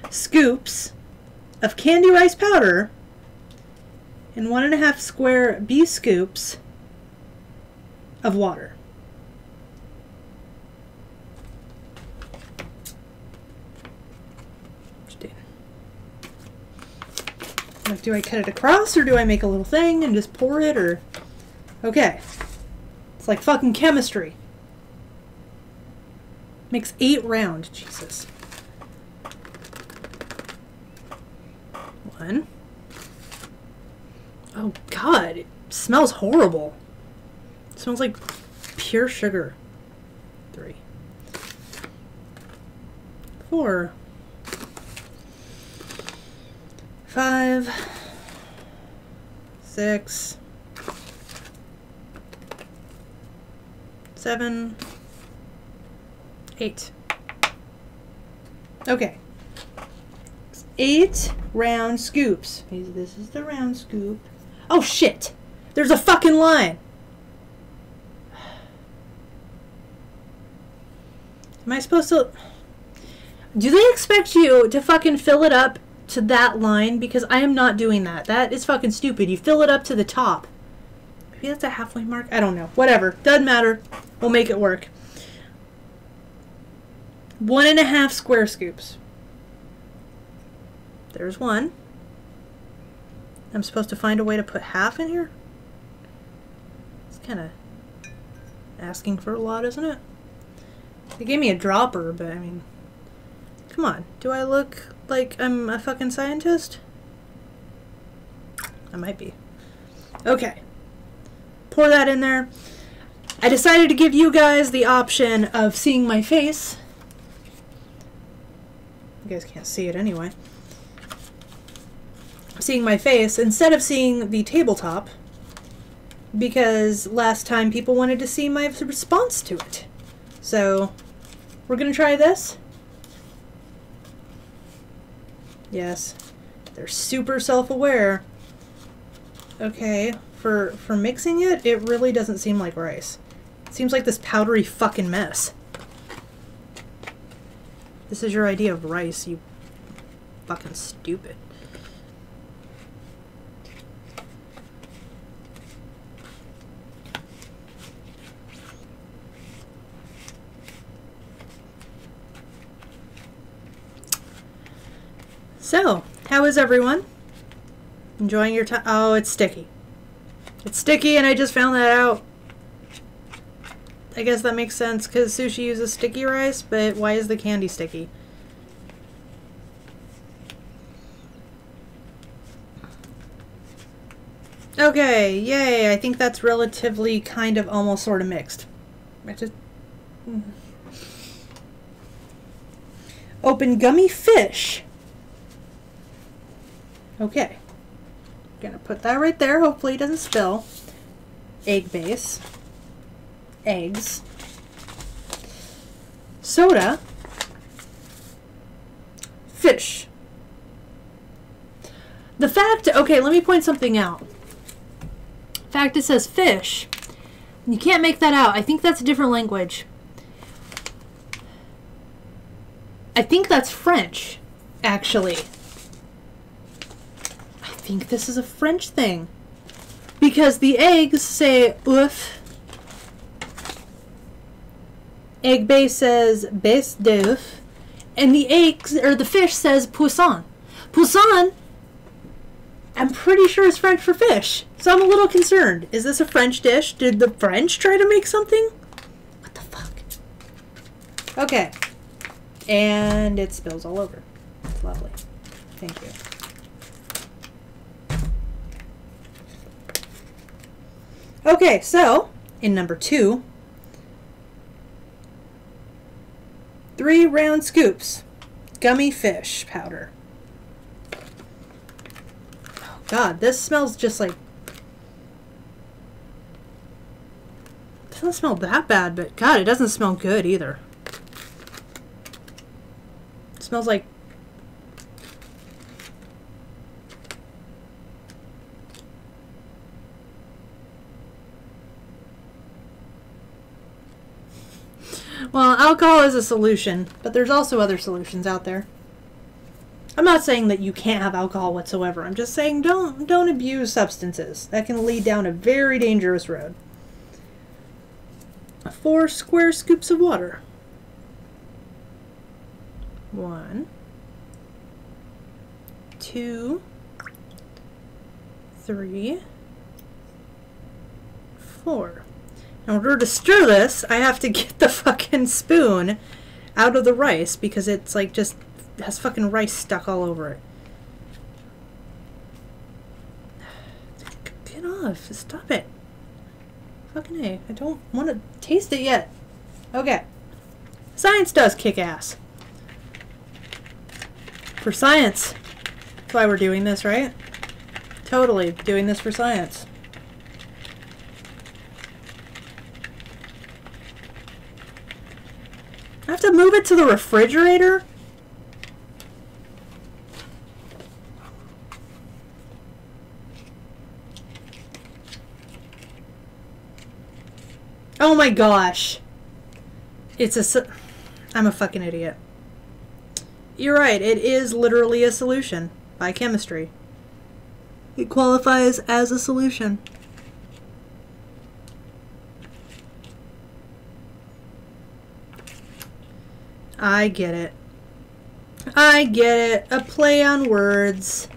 scoops of candy rice powder and 1.5 square B scoops of water. Like, do I cut it across, or do I make a little thing and just pour it, or... Okay. It's like fucking chemistry. Makes 8 round. Jesus. 1. Oh, God. It smells horrible. It smells like pure sugar. 3. 4. 5, 6, 7, 8. Okay. 8 round scoops. This is the round scoop. Oh shit! There's a fucking line! Am I supposed to... Do they expect you to fucking fill it up to that line? Because I am not doing that. That is fucking stupid. You fill it up to the top. Maybe that's a halfway mark? I don't know. Whatever. Doesn't matter. We'll make it work. 1.5 square scoops. There's 1. I'm supposed to find a way to put half in here? It's kind of asking for a lot, isn't it? They gave me a dropper, but I mean... Come on. Do I look like I'm a fucking scientist? I might be. Okay. Pour that in there. I decided to give you guys the option of seeing my face. You guys can't see it anyway. Seeing my face instead of seeing the tabletop, because last time people wanted to see my response to it. So, we're gonna try this. Yes, they're super self-aware. Okay, for mixing it, it really doesn't seem like rice. It seems like this powdery fucking mess. This is your idea of rice, you fucking stupid. So, how is everyone? Enjoying your time? Oh, it's sticky. It's sticky, and I just found that out. I guess that makes sense, because sushi uses sticky rice, but why is the candy sticky? Okay, yay, I think that's relatively kind of almost sort of mixed. I just... Open gummy fish. Okay. Gonna put that right there. Hopefully it doesn't spill. Egg base. Eggs. Soda. Fish. The fact... Okay, let me point something out. The fact it says fish. You can't make that out. I think that's a different language. I think that's French, actually. I think this is a French thing. Because the eggs say oeuf. Egg base says base d'oeuf. And the eggs, or the fish says poisson. Poisson, I'm pretty sure is French for fish. So I'm a little concerned. Is this a French dish? Did the French try to make something? What the fuck? Okay. And it spills all over. It's lovely. Thank you. Okay, so, in number 2, 3 round scoops. Gummy fish powder. Oh God, this smells just like... It doesn't smell that bad, but God, it doesn't smell good either. It smells like... Well, alcohol is a solution, but there's also other solutions out there. I'm not saying that you can't have alcohol whatsoever. I'm just saying don't abuse substances. That can lead down a very dangerous road. 4 square scoops of water. 1, 2, 3, 4. In order to stir this, I have to get the fucking spoon out of the rice because it's like just has fucking rice stuck all over it. Get off. Stop it. Fucking A. I don't want to taste it yet. Okay. Science does kick ass. For science. That's why we're doing this, right? Totally doing this for science. I have to move it to the refrigerator? Oh my gosh. I'm a fucking idiot. You're right, it is literally a solution by chemistry. It qualifies as a solution. I get it. I get it. A play on words.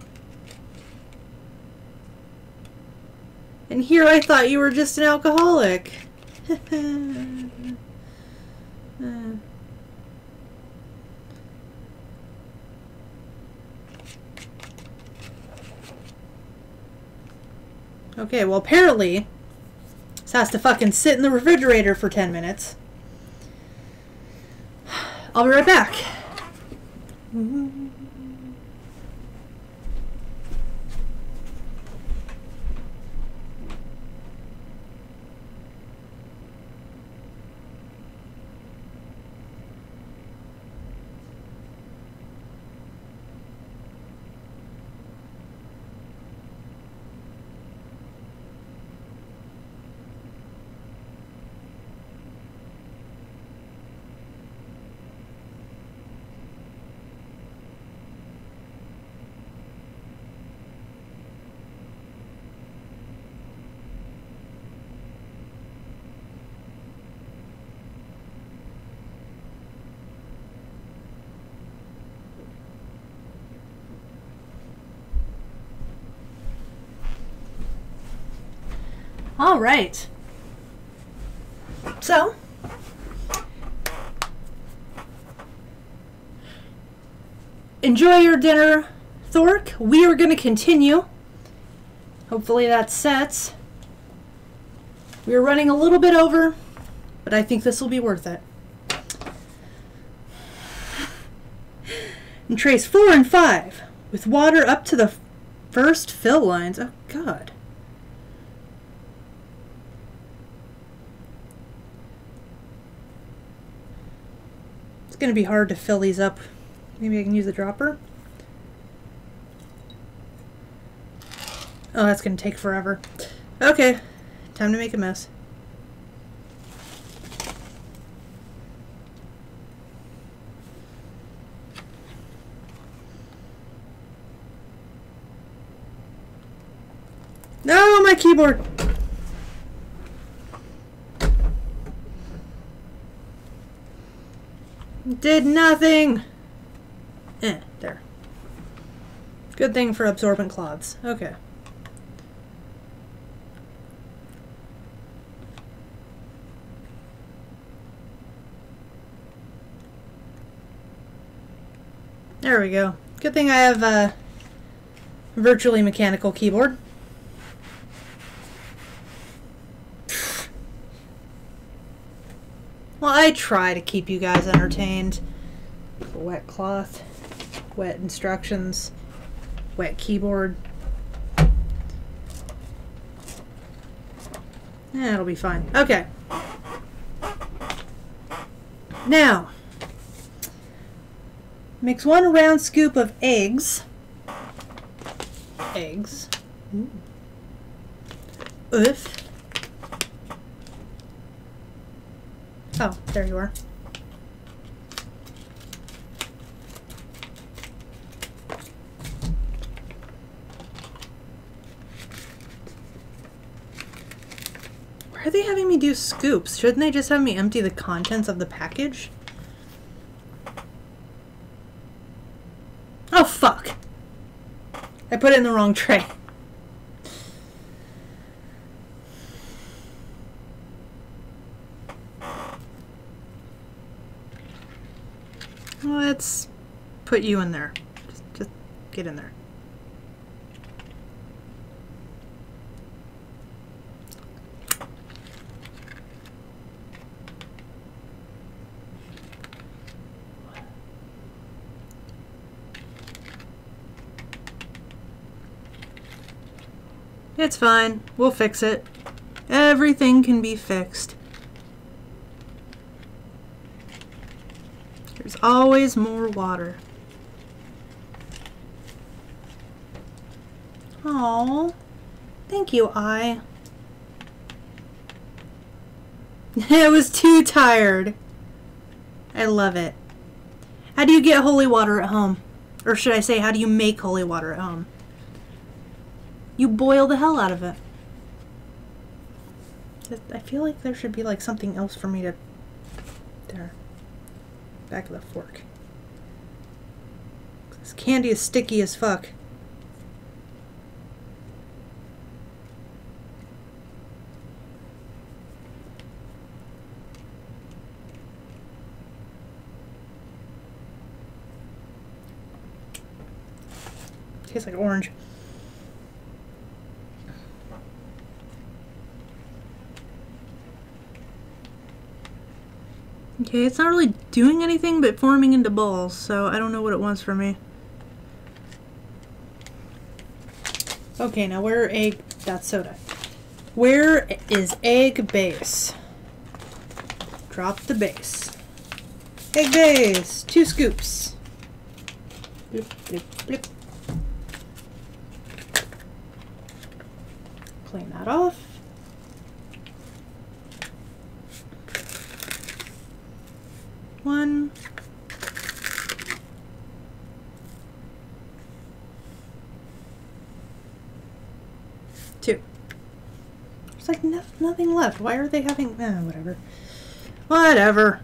And here I thought you were just an alcoholic. Okay, well apparently this has to fucking sit in the refrigerator for 10 minutes. I'll be right back. All right. So, enjoy your dinner, Thork. We are going to continue. Hopefully that sets. We're running a little bit over, but I think this will be worth it. And trays 4 and 5 with water up to the first fill lines. Oh, God. It's going to be hard to fill these up. Maybe I can use the dropper. Oh, that's going to take forever. Okay, time to make a mess. No, my keyboard! Did nothing! There. Good thing for absorbent cloths. Okay. There we go. Good thing I have a virtually mechanical keyboard. Well, I try to keep you guys entertained. Wet cloth, wet instructions, wet keyboard. Yeah, it'll be fine. Okay. Now, mix 1 round scoop of eggs. Eggs. Ooh. Oof. Oh, there you are. Why are they having me do scoops? Shouldn't they just have me empty the contents of the package? Oh, fuck. I put it in the wrong tray. Let's put you in there. Just get in there. It's fine. We'll fix it. Everything can be fixed. There's always more water. Oh, thank you, I was too tired. I love it. How do you get holy water at home? Or should I say, how do you make holy water at home? You boil the hell out of it. I feel like there should be like something else for me to... There. Back of the fork. This candy is sticky as fuck. Tastes like orange. Okay, it's not really doing anything but forming into balls, so I don't know what it wants from me. Okay, now where are egg... That's soda. Where is egg base? Drop the base. Egg base! 2 scoops. Blip, blip, blip. Clean that off. One. 2. There's like nothing left. Why are they having... whatever. Whatever.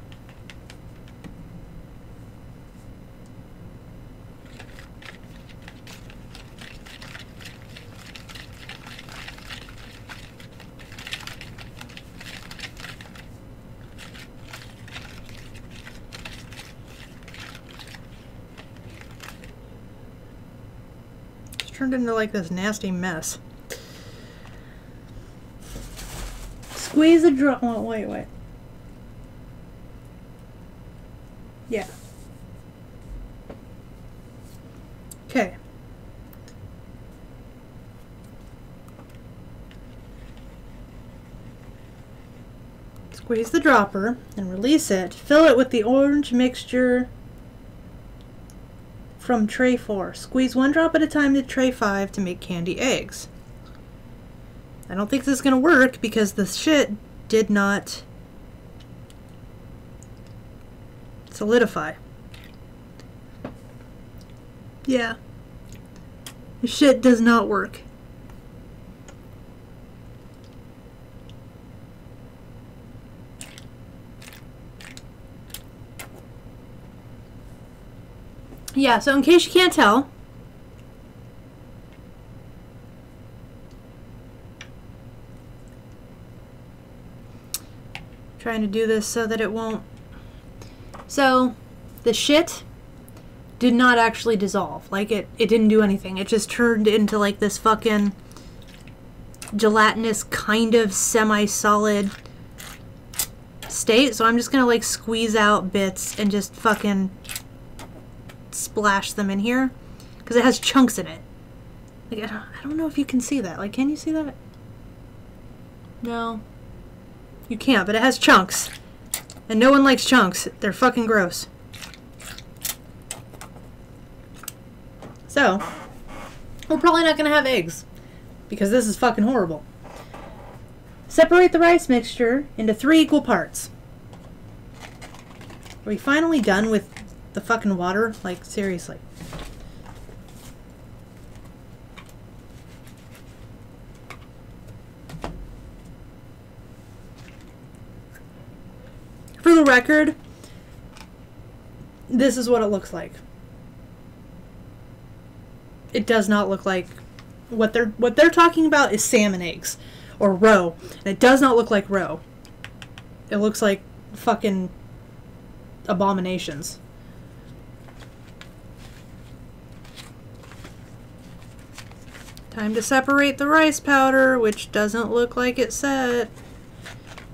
Turned into like this nasty mess. Squeeze a drop. Oh, wait. Yeah. Okay. Squeeze the dropper and release it. Fill it with the orange mixture from tray 4. Squeeze 1 drop at a time to tray 5 to make candy eggs. I don't think this is going to work because the shit did not solidify. Yeah. The shit does not work. Yeah, so in case you can't tell, trying to do this so that it won't. So the shit did not actually dissolve. Like it didn't do anything. It just turned into like this fucking gelatinous kind of semi-solid state. So I'm just gonna like squeeze out bits and just fucking splash them in here because it has chunks in it. Like, I don't know if you can see that. Like, can you see that? No. You can't, but it has chunks. And no one likes chunks. They're fucking gross. So, we're probably not going to have eggs because this is fucking horrible. Separate the rice mixture into 3 equal parts. Are we finally done with the fucking water? Like, seriously. For the record, this is what it looks like. It does not look like what they're talking about is salmon eggs or roe, and it does not look like roe. It looks like fucking abominations. Time to separate the rice powder, which doesn't look like it's set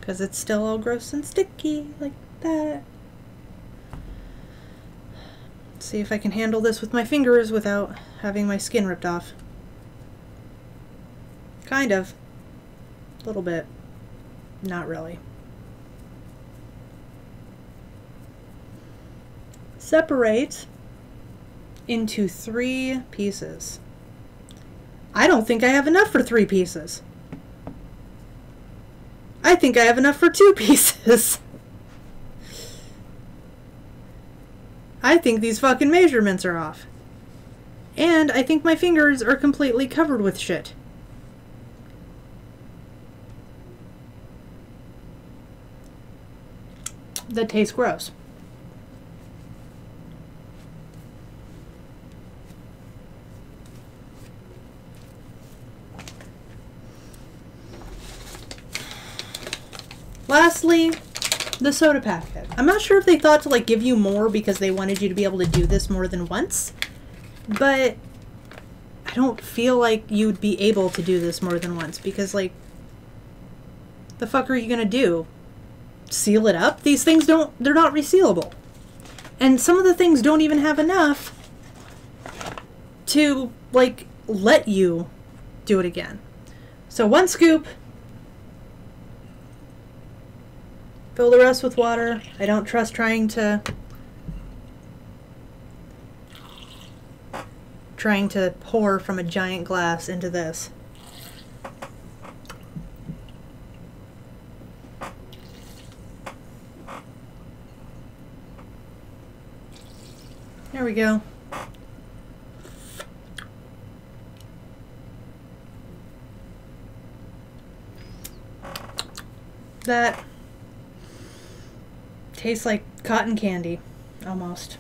because it's still all gross and sticky like that. Let's see if I can handle this with my fingers without having my skin ripped off. Kind of. A little bit. Not really. Separate into 3 pieces. I don't think I have enough for 3 pieces. I think I have enough for 2 pieces. I think these fucking measurements are off. And I think my fingers are completely covered with shit. That tastes gross. Lastly, the soda packet. I'm not sure if they thought to like give you more because they wanted you to be able to do this more than once, but I don't feel like you'd be able to do this more than once because like, the fuck are you gonna do? Seal it up? These things they're not resealable. And some of the things don't even have enough to like let you do it again. So 1 scoop. Fill the rest with water. I don't trust trying to pour from a giant glass into this. There we go. That tastes like cotton candy, almost.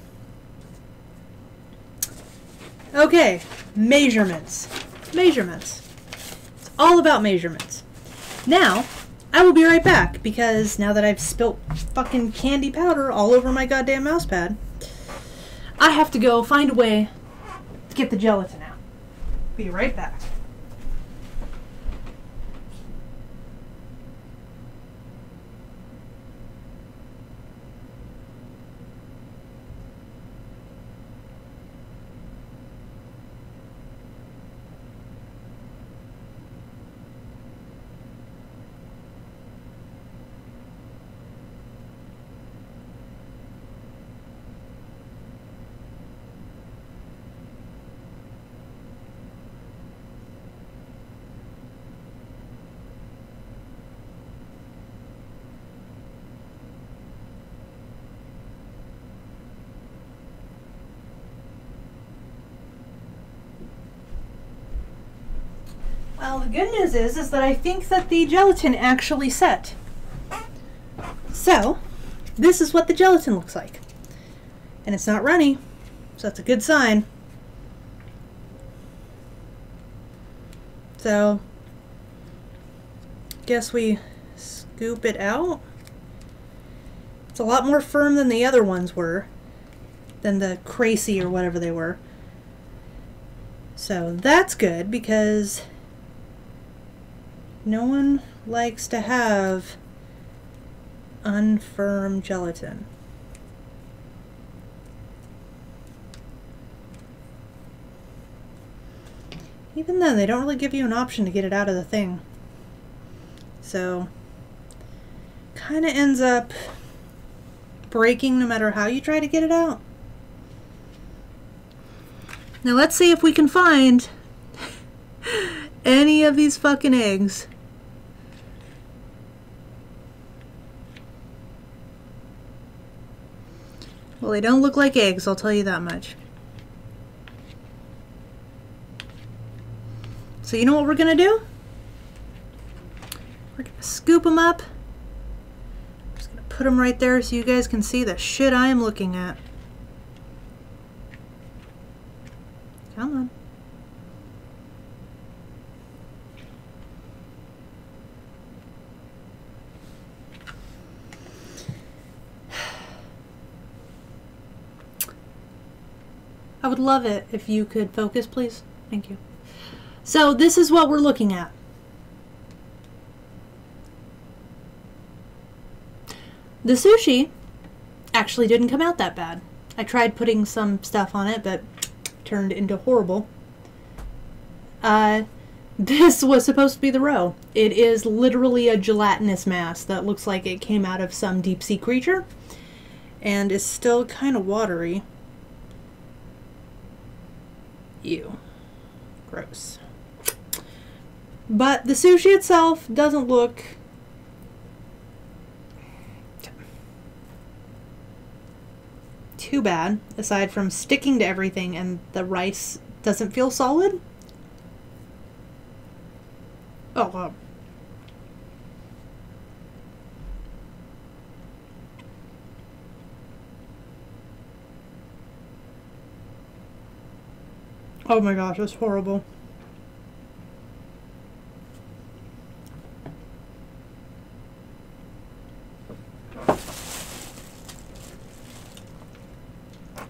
Okay, measurements. Measurements. It's all about measurements. Now, I will be right back, because now that I've spilt fucking candy powder all over my goddamn mouse pad, I have to go find a way to get the gelatin out. Be right back. Well, the good news is that I think that the gelatin actually set. So, this is what the gelatin looks like. And it's not runny, so that's a good sign. So, guess we scoop it out. It's a lot more firm than the other ones were, than the crazy or whatever they were. So that's good, because no one likes to have unfirm gelatin. even then, they don't really give you an option to get it out of the thing. So, kind of ends up breaking no matter how you try to get it out. Now let's see if we can find any of these fucking eggs. Well, they don't look like eggs, I'll tell you that much. So you know what we're gonna do? We're gonna scoop them up. I'm just gonna put them right there so you guys can see the shit I am looking at. Come on. I would love it if you could focus, please. Thank you. So this is what we're looking at. The sushi actually didn't come out that bad. I tried putting some stuff on it, but turned into horrible. This was supposed to be the roe. It is literally a gelatinous mass that looks like it came out of some deep sea creature and is still kind of watery. Ew. Gross. But the sushi itself doesn't look too bad, aside from sticking to everything and the rice doesn't feel solid. Oh, wow. Oh my gosh, it's horrible.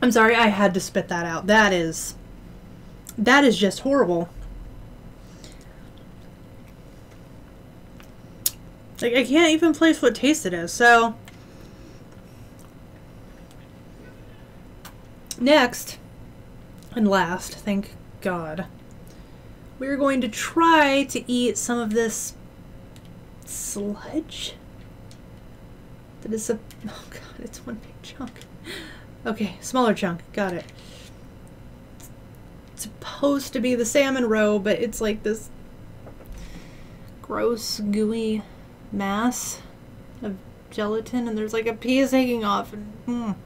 I'm sorry, I had to spit that out. That is just horrible. Like, I can't even place what taste it is. So, next and last, thank God, we're going to try to eat some of this sludge. That is oh God, it's one big chunk. Okay, smaller chunk, got it. It's supposed to be the salmon roe, but it's like this gross, gooey mass of gelatin, and there's like a piece hanging off. And,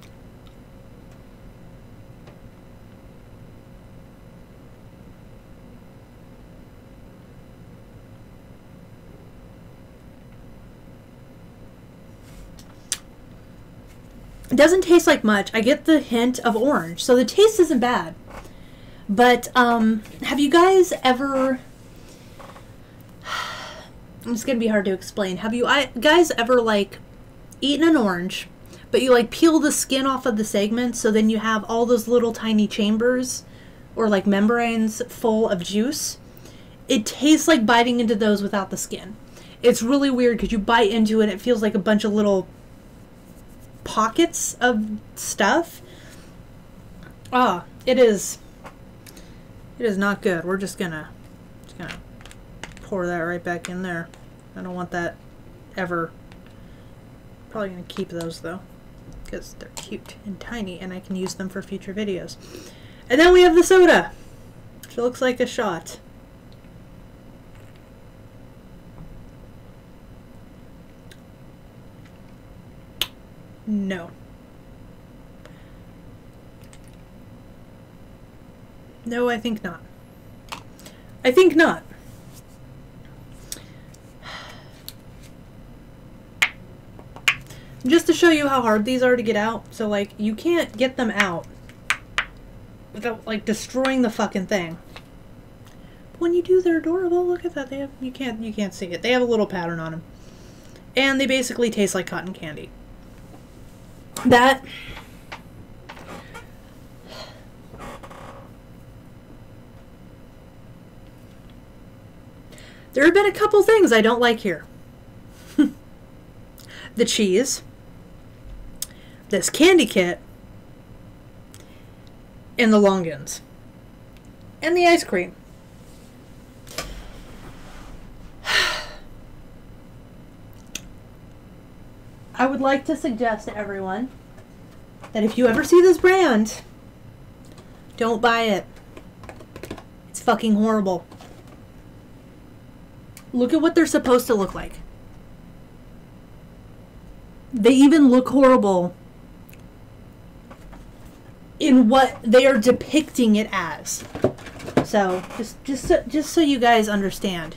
It doesn't taste like much. I get the hint of orange, so the taste isn't bad. But have you guys ever... It's gonna be hard to explain. Have you guys ever like eaten an orange, but you like peel the skin off of the segments, so then you have all those little tiny chambers or like membranes full of juice? It tastes like biting into those without the skin. It's really weird because you bite into it, it feels like a bunch of little pockets of stuff. Ah, it is not good. We're just gonna pour that right back in there. I don't want that ever. Probably gonna keep those though, because they're cute and tiny and I can use them for future videos. And then we have the soda, which looks like a shot. No. No, I think not. I think not. Just to show you how hard these are to get out. So, like, you can't get them out without, like, destroying the fucking thing. But when you do, they're adorable. Look at that. They have, you can't see it. They have a little pattern on them. And they basically taste like cotton candy. That... There have been a couple things I don't like here. The cheese, this candy kit, and the longans, and the ice cream. I would like to suggest to everyone that if you ever see this brand, don't buy it. It's fucking horrible. Look at what they're supposed to look like. They even look horrible in what they are depicting it as. So, just so you guys understand.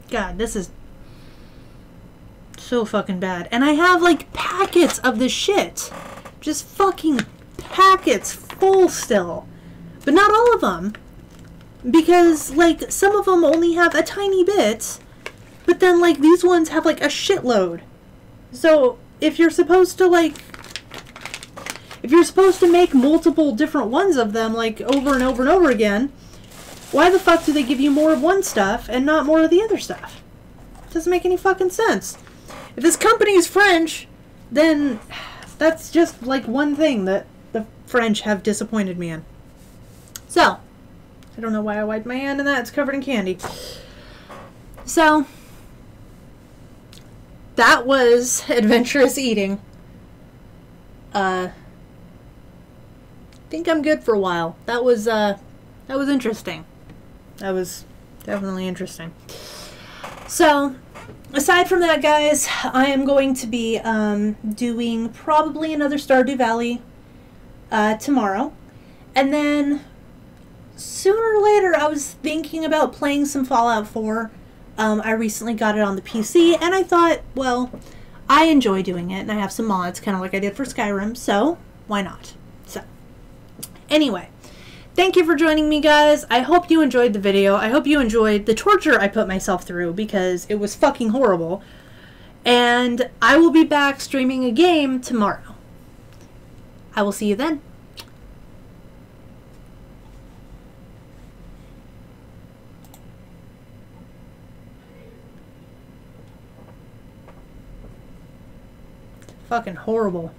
God, this is so fucking bad. And I have like packets of this shit. Just fucking packets full still. But not all of them. Because like some of them only have a tiny bit. But then like these ones have like a shitload. So if you're supposed to make multiple different ones of them like over and over and over again, why the fuck do they give you more of one stuff and not more of the other stuff? It doesn't make any fucking sense. If this company is French, then that's just like one thing that the French have disappointed me in. So, I don't know why I wiped my hand in that. It's covered in candy. So, that was adventurous eating. I think I'm good for a while. That was interesting. That was definitely interesting. So, aside from that, guys, I am going to be doing probably another Stardew Valley tomorrow. And then, sooner or later, I was thinking about playing some Fallout 4. I recently got it on the PC, and I thought, well, I enjoy doing it, and I have some mods, kind of like I did for Skyrim, so why not? So, anyway, thank you for joining me, guys. I hope you enjoyed the video. I hope you enjoyed the torture I put myself through, because it was fucking horrible. And I will be back streaming a game tomorrow. I will see you then. Fucking horrible.